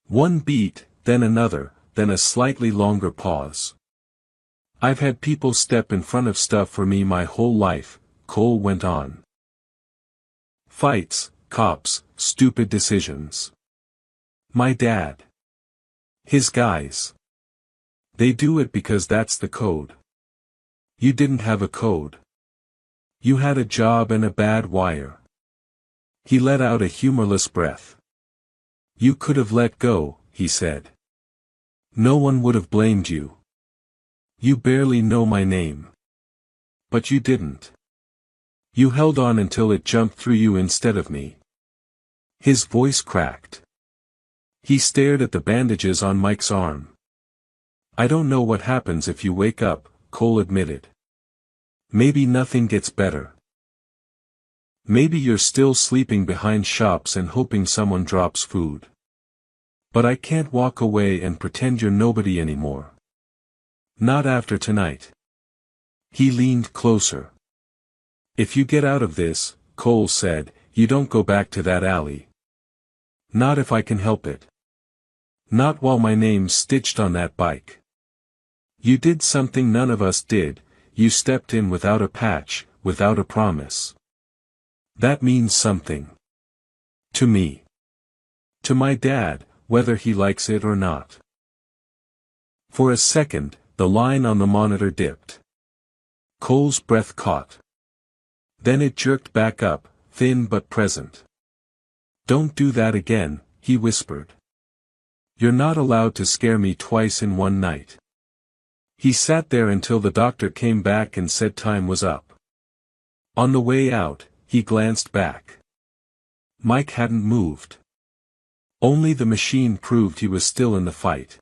One beat, then another, then a slightly longer pause. "I've had people step in front of stuff for me my whole life," Cole went on. "Fights, cops, stupid decisions. My dad. His guys. They do it because that's the code. You didn't have a code. You had a job and a bad wire." He let out a humorless breath. "You could have let go," he said. "No one would have blamed you. You barely know my name. But you didn't. You held on until it jumped through you instead of me." His voice cracked. He stared at the bandages on Mike's arm. "I don't know what happens if you wake up," Cole admitted. "Maybe nothing gets better. Maybe you're still sleeping behind shops and hoping someone drops food. But I can't walk away and pretend you're nobody anymore. Not after tonight." He leaned closer. "If you get out of this," Cole said, "you don't go back to that alley. Not if I can help it. Not while my name's stitched on that bike. You did something none of us did, you stepped in without a patch, without a promise. That means something. To me. To my dad, whether he likes it or not." For a second, the line on the monitor dipped. Cole's breath caught. Then it jerked back up, thin but present. "Don't do that again," he whispered. "You're not allowed to scare me twice in one night." He sat there until the doctor came back and said time was up. On the way out, he glanced back. Mike hadn't moved. Only the machine proved he was still in the fight.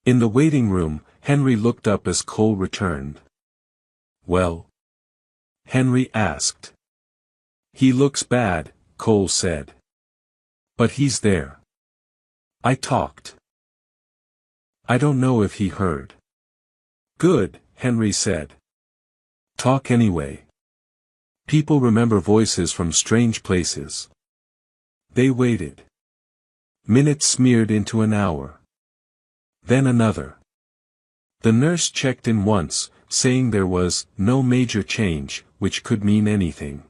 In the waiting room, Henry looked up as Cole returned. "Well?" Henry asked. "He looks bad," Cole said. "But he's there. I talked. I don't know if he heard." "Good," Henry said. "Talk anyway. People remember voices from strange places." They waited. Minutes smeared into an hour. Then another. The nurse checked in once, saying there was no major change, which could mean anything.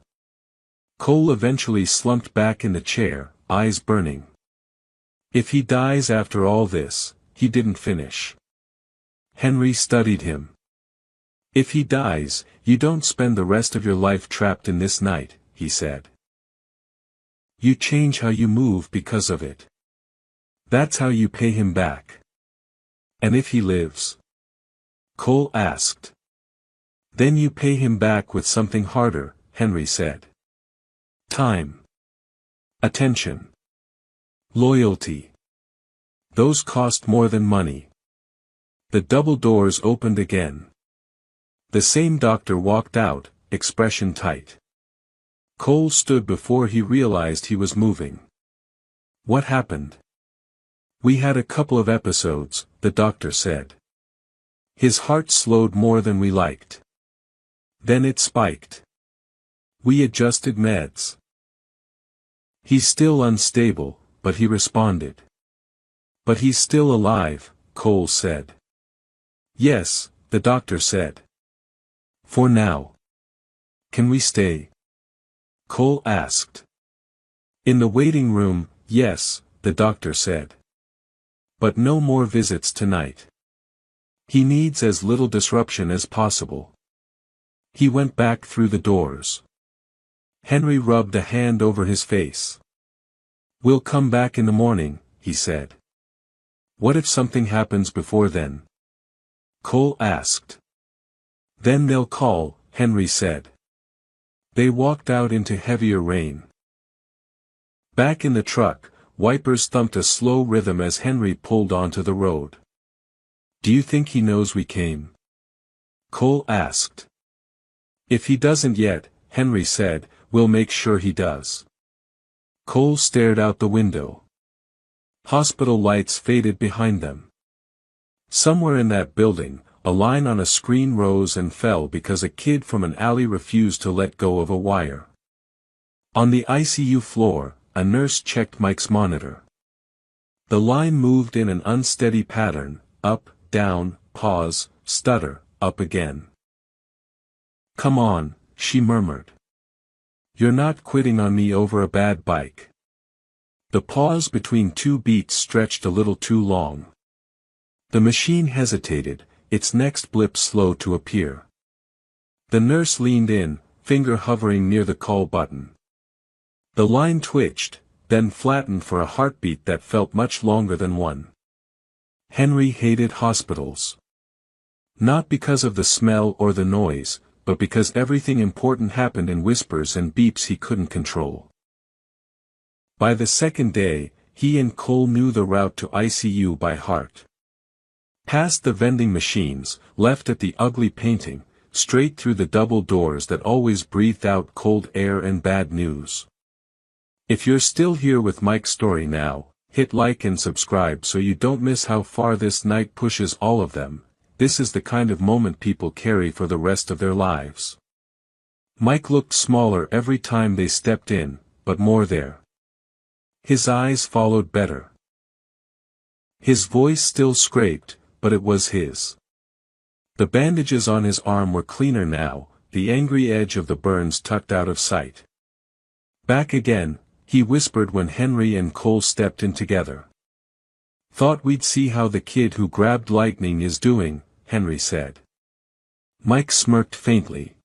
Cole eventually slumped back in the chair, eyes burning. "If he dies after all this," he didn't finish. Henry studied him. "If he dies, you don't spend the rest of your life trapped in this night," he said. "You change how you move because of it. That's how you pay him back." "And if he lives?" Cole asked. "Then you pay him back with something harder," Henry said. "Time. Attention. Loyalty. Those cost more than money." The double doors opened again. The same doctor walked out, expression tight. Cole stood before he realized he was moving. "What happened?" "We had a couple of episodes," the doctor said. "His heart slowed more than we liked. Then it spiked. We adjusted meds. He's still unstable, but he responded." "But he's still alive," Cole said. "Yes," the doctor said. "For now." "Can we stay?" Cole asked. "In the waiting room, yes," the doctor said. "But no more visits tonight. He needs as little disruption as possible." He went back through the doors. Henry rubbed a hand over his face. "We'll come back in the morning," he said. "What if something happens before then?" Cole asked. "Then they'll call," Henry said. They walked out into heavier rain. Back in the truck, wipers thumped a slow rhythm as Henry pulled onto the road. "Do you think he knows we came?" Cole asked. "If he doesn't yet," Henry said, "we'll make sure he does." Cole stared out the window. Hospital lights faded behind them. Somewhere in that building, a line on a screen rose and fell because a kid from an alley refused to let go of a wire. On the ICU floor, a nurse checked Mike's monitor. The line moved in an unsteady pattern, up, down, pause, stutter, up again. "Come on," she murmured. "You're not quitting on me over a bad bike." The pause between two beats stretched a little too long. The machine hesitated, its next blip slow to appear. The nurse leaned in, finger hovering near the call button. The line twitched, then flattened for a heartbeat that felt much longer than one. Henry hated hospitals. Not because of the smell or the noise, but because everything important happened in whispers and beeps he couldn't control. By the second day, he and Cole knew the route to ICU by heart. Past the vending machines, left at the ugly painting, straight through the double doors that always breathed out cold air and bad news. If you're still here with Mike's story now, hit like and subscribe so you don't miss how far this night pushes all of them. This is the kind of moment people carry for the rest of their lives. Mike looked smaller every time they stepped in, but more there. His eyes followed better. His voice still scraped, but it was his. The bandages on his arm were cleaner now, the angry edge of the burns tucked out of sight. "Back again," he whispered when Henry and Cole stepped in together. "Thought we'd see how the kid who grabbed lightning is doing," Henry said. Mike smirked faintly.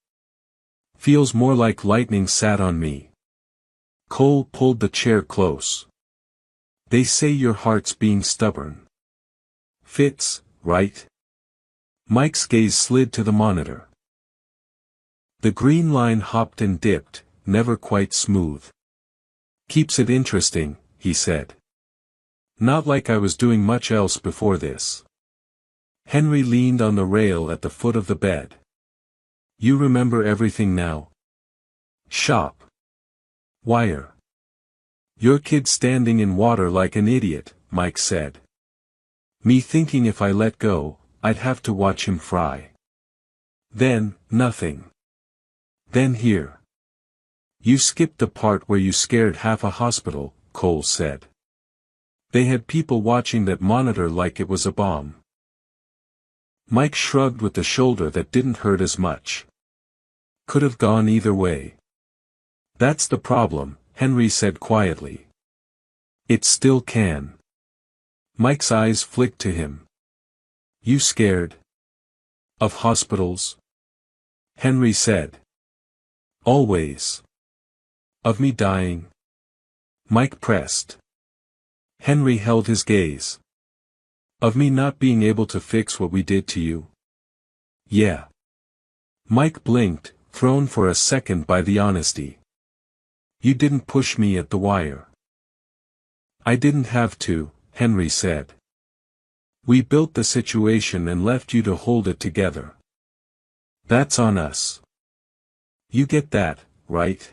"Feels more like lightning sat on me." Cole pulled the chair close. "They say your heart's being stubborn. Fits, right?" Mike's gaze slid to the monitor. The green line hopped and dipped, never quite smooth. "Keeps it interesting," he said. "Not like I was doing much else before this." Henry leaned on the rail at the foot of the bed. "You remember everything now?" "Shop. Wire. Your kid standing in water like an idiot," Mike said. "Me thinking if I let go, I'd have to watch him fry. Then, nothing. Then here. You skipped the part where you scared half a hospital," Cole said. "They had people watching that monitor like it was a bomb." Mike shrugged with the shoulder that didn't hurt as much. "Could have gone either way." "That's the problem," Henry said quietly. "It still can." Mike's eyes flicked to him. "You scared? Of hospitals?" Henry said. "Always." "Of me dying?" Mike pressed. Henry held his gaze. "Of me not being able to fix what we did to you?" "Yeah." Mike blinked, thrown for a second by the honesty. "You didn't push me at the wire." "I didn't have to," Henry said. "We built the situation and left you to hold it together. That's on us. You get that, right?"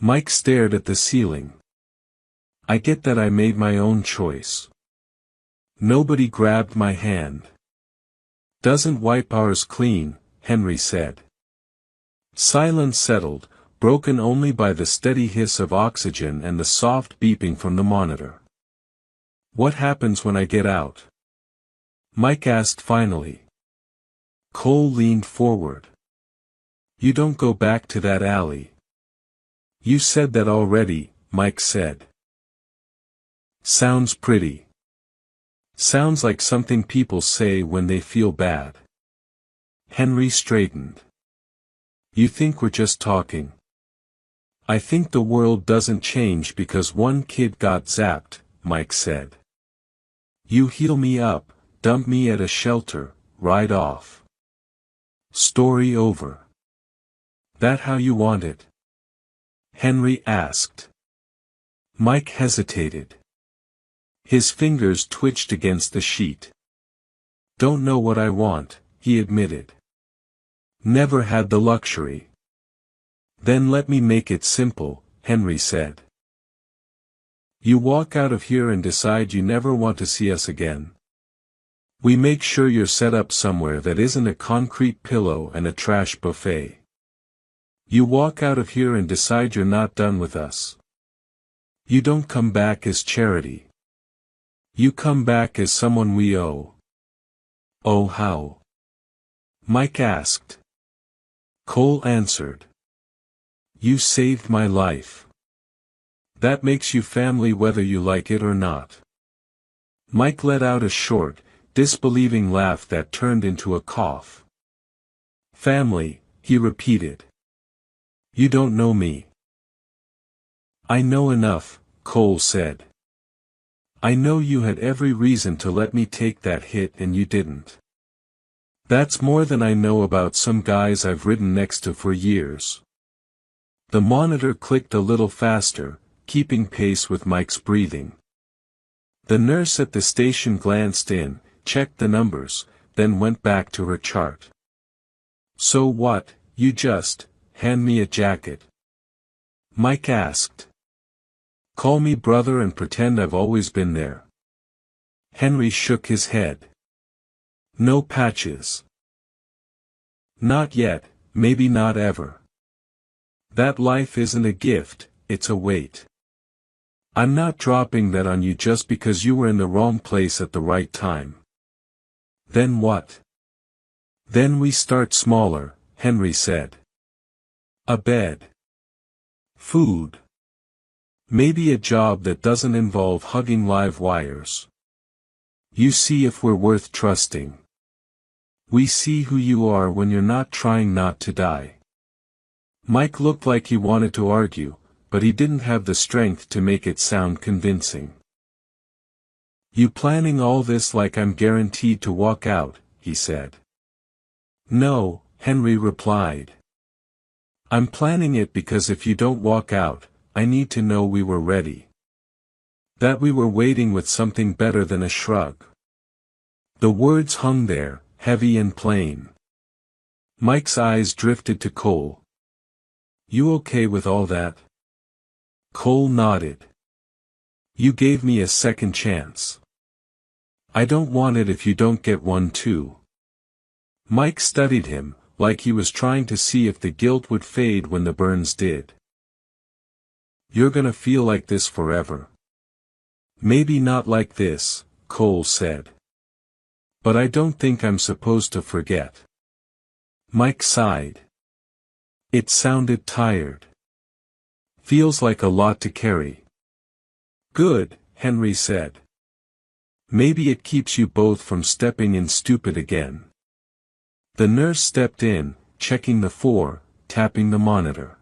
Mike stared at the ceiling. "I get that I made my own choice. Nobody grabbed my hand. Doesn't wipe ours clean," Henry said. Silence settled, broken only by the steady hiss of oxygen and the soft beeping from the monitor. "What happens when I get out?" Mike asked finally. Cole leaned forward. "You don't go back to that alley." "You said that already," Mike said. "Sounds pretty. Sounds like something people say when they feel bad." Henry straightened. You think we're just talking? I think the world doesn't change because one kid got zapped, Mike said. You heal me up, dump me at a shelter, ride off. Story over. That how you want it? Henry asked. Mike hesitated. His fingers twitched against the sheet. Don't know what I want, he admitted. Never had the luxury. Then let me make it simple, Henry said. You walk out of here and decide you never want to see us again. We make sure you're set up somewhere that isn't a concrete pillow and a trash buffet. You walk out of here and decide you're not done with us. You don't come back as charity. You come back as someone we owe. Oh how? Mike asked. Cole answered. You saved my life. That makes you family whether you like it or not. Mike let out a short, disbelieving laugh that turned into a cough. Family, he repeated. You don't know me. I know enough, Cole said. I know you had every reason to let me take that hit and you didn't. That's more than I know about some guys I've ridden next to for years. The monitor clicked a little faster, keeping pace with Mike's breathing. The nurse at the station glanced in, checked the numbers, then went back to her chart. So what, you just, hand me a jacket? Mike asked. Call me brother and pretend I've always been there. Henry shook his head. No patches. Not yet, maybe not ever. That life isn't a gift, it's a weight. I'm not dropping that on you just because you were in the wrong place at the right time. Then what? Then we start smaller, Henry said. A bed. Food. Maybe a job that doesn't involve hugging live wires. You see if we're worth trusting. We see who you are when you're not trying not to die. Mike looked like he wanted to argue, but he didn't have the strength to make it sound convincing. You planning all this like I'm guaranteed to walk out, he said. No, Henry replied. I'm planning it because if you don't walk out, I need to know we were ready. That we were waiting with something better than a shrug. The words hung there, heavy and plain. Mike's eyes drifted to Cole. You okay with all that? Cole nodded. You gave me a second chance. I don't want it if you don't get one too. Mike studied him, like he was trying to see if the guilt would fade when the burns did. You're gonna feel like this forever. Maybe not like this, Cole said. But I don't think I'm supposed to forget. Mike sighed. It sounded tired. Feels like a lot to carry. Good, Henry said. Maybe it keeps you both from stepping in stupid again. The nurse stepped in, checking the 4, tapping the monitor.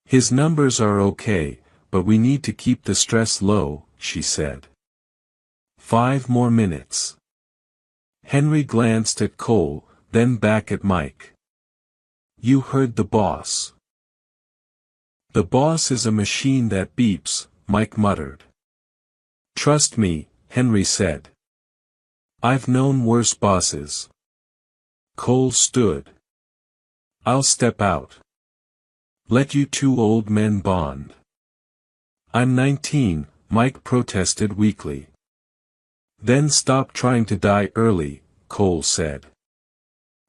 His numbers are okay, but we need to keep the stress low, she said. 5 more minutes. Henry glanced at Cole, then back at Mike. You heard the boss. The boss is a machine that beeps, Mike muttered. Trust me, Henry said. I've known worse bosses. Cole stood. I'll step out. Let you two old men bond. I'm 19, Mike protested weakly. Then stop trying to die early, Cole said.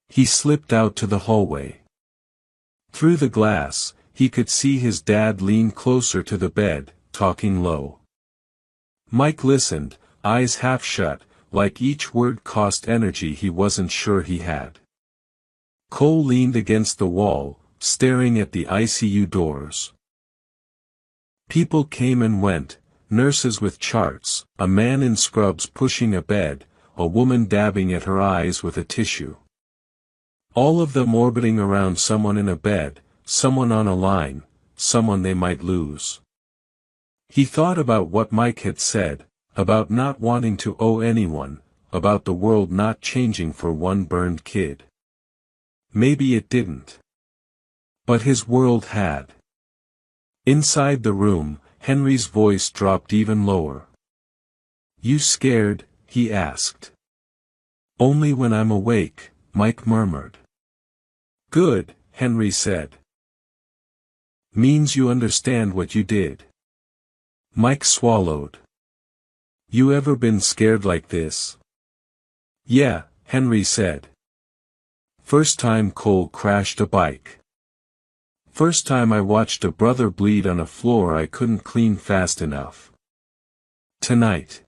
He slipped out to the hallway. Through the glass, he could see his dad lean closer to the bed, talking low. Mike listened, eyes half shut, like each word cost energy he wasn't sure he had. Cole leaned against the wall, staring at the ICU doors. People came and went, nurses with charts, a man in scrubs pushing a bed, a woman dabbing at her eyes with a tissue. All of them orbiting around someone in a bed, someone on a line, someone they might lose. He thought about what Mike had said, about not wanting to owe anyone, about the world not changing for one burned kid. Maybe it didn't. But his world had. Inside the room, Henry's voice dropped even lower. "You scared?" he asked. "Only when I'm awake," Mike murmured. "Good," Henry said. "Means you understand what you did." Mike swallowed. "You ever been scared like this?" "Yeah," Henry said. "First time Cole crashed a bike. First time I watched a brother bleed on a floor I couldn't clean fast enough. Tonight.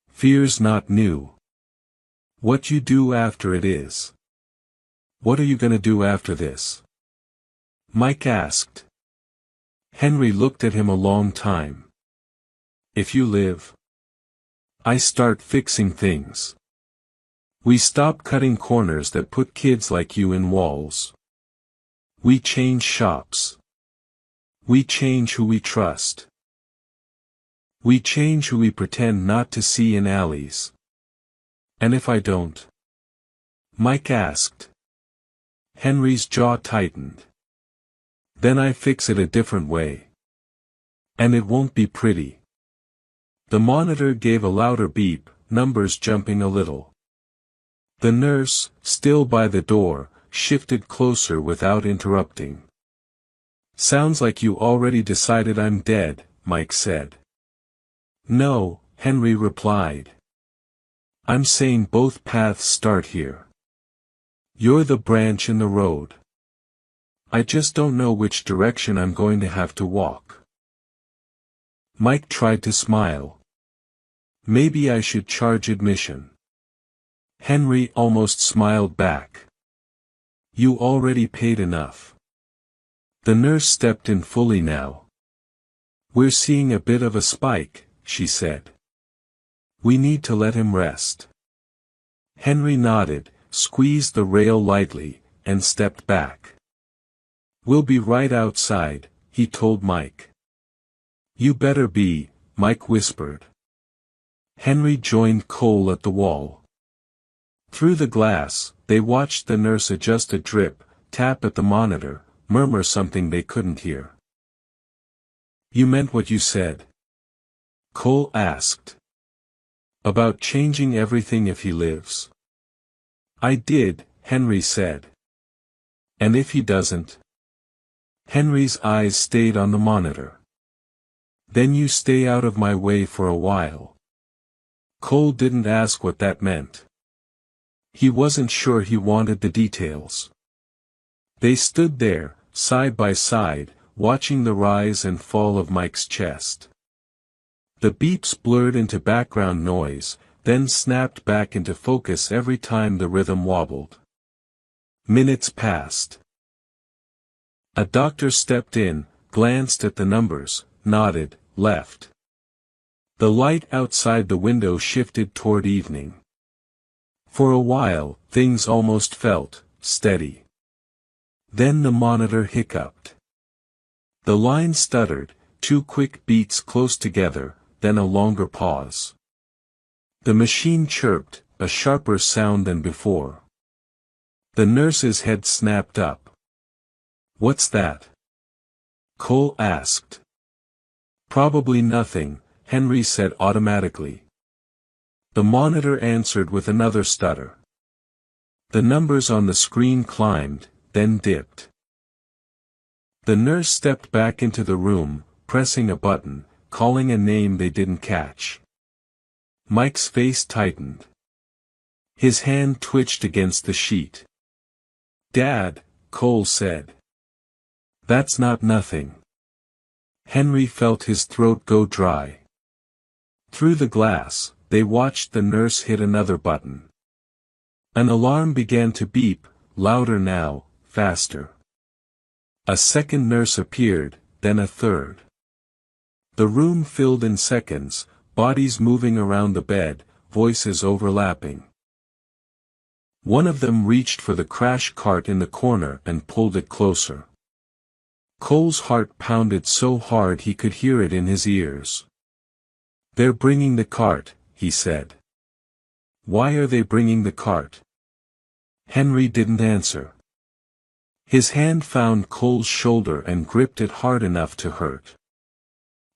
Fear's not new. What you do after it is. What are you gonna do after this?" Mike asked. Henry looked at him a long time. "If you live, I start fixing things. We stop cutting corners that put kids like you in walls. We change shops. We change who we trust. We change who we pretend not to see in alleys. And if I don't?" Mike asked. Henry's jaw tightened. "Then I fix it a different way. And it won't be pretty." The monitor gave a louder beep, numbers jumping a little. The nurse, still by the door, shifted closer without interrupting. "Sounds like you already decided I'm dead," Mike said. "No," Henry replied. "I'm saying both paths start here. You're the branch in the road. I just don't know which direction I'm going to have to walk." Mike tried to smile. "Maybe I should charge admission." Henry almost smiled back. "You already paid enough." The nurse stepped in fully now. "We're seeing a bit of a spike," she said. "We need to let him rest." Henry nodded, squeezed the rail lightly, and stepped back. "We'll be right outside," he told Mike. "You better be," Mike whispered. Henry joined Cole at the wall. Through the glass, they watched the nurse adjust a drip, tap at the monitor, murmur something they couldn't hear. "You meant what you said?" Cole asked. "About changing everything if he lives?" "I did," Henry said. "And if he doesn't?" Henry's eyes stayed on the monitor. "Then you stay out of my way for a while." Cole didn't ask what that meant. He wasn't sure he wanted the details. They stood there, side by side, watching the rise and fall of Mike's chest. The beeps blurred into background noise, then snapped back into focus every time the rhythm wobbled. Minutes passed. A doctor stepped in, glanced at the numbers, nodded, left. The light outside the window shifted toward evening. For a while, things almost felt steady. Then the monitor hiccuped. The line stuttered, 2 quick beats close together, then a longer pause. The machine chirped, a sharper sound than before. The nurse's head snapped up. "What's that?" Cole asked. "Probably nothing," Henry said automatically. The monitor answered with another stutter. The numbers on the screen climbed, then dipped. The nurse stepped back into the room, pressing a button, calling a name they didn't catch. Mike's face tightened. His hand twitched against the sheet. "Dad," Cole said. "That's not nothing." Henry felt his throat go dry. Through the glass, they watched the nurse hit another button. An alarm began to beep, louder now, faster. A second nurse appeared, then a third. The room filled in seconds, bodies moving around the bed, voices overlapping. One of them reached for the crash cart in the corner and pulled it closer. Cole's heart pounded so hard he could hear it in his ears. "They're bringing the cart," he said. "Why are they bringing the cart?" Henry didn't answer. His hand found Cole's shoulder and gripped it hard enough to hurt.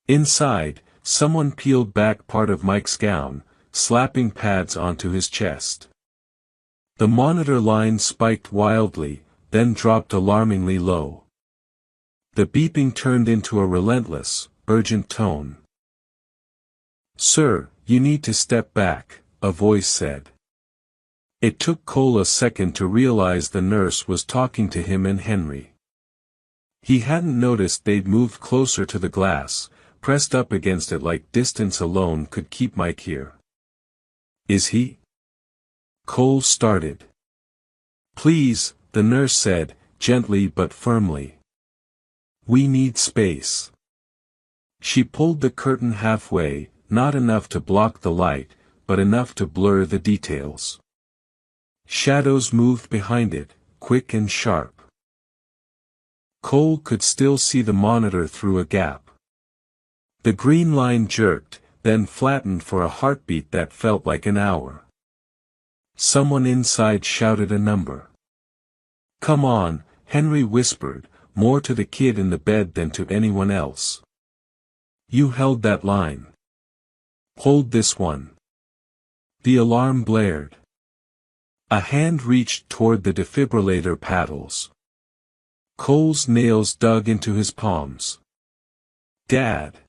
Inside, someone peeled back part of Mike's gown, slapping pads onto his chest. The monitor line spiked wildly, then dropped alarmingly low. The beeping turned into a relentless, urgent tone. "Sir, you need to step back," a voice said. It took Cole a second to realize the nurse was talking to him and Henry. He hadn't noticed they'd moved closer to the glass, pressed up against it like distance alone could keep Mike here. "Is he?" Cole started. "Please," the nurse said, gently but firmly. "We need space." She pulled the curtain halfway, not enough to block the light, but enough to blur the details. Shadows moved behind it, quick and sharp. Cole could still see the monitor through a gap. The green line jerked, then flattened for a heartbeat that felt like an hour. Someone inside shouted a number. "Come on," Henry whispered, more to the kid in the bed than to anyone else. "You held that line. Hold this one." The alarm blared. A hand reached toward the defibrillator paddles. Cole's nails dug into his palms. "Dad."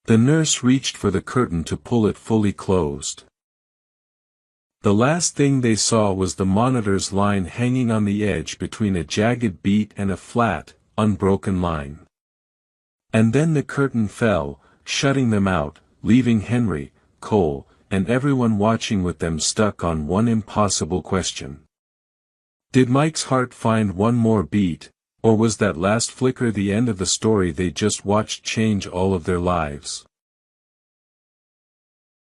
The nurse reached for the curtain to pull it fully closed. The last thing they saw was the monitor's line hanging on the edge between a jagged beat and a flat, unbroken line. And then the curtain fell, shutting them out, leaving Henry, Cole, and everyone watching with them stuck on one impossible question. Did Mike's heart find one more beat, or was that last flicker the end of the story they just watched change all of their lives?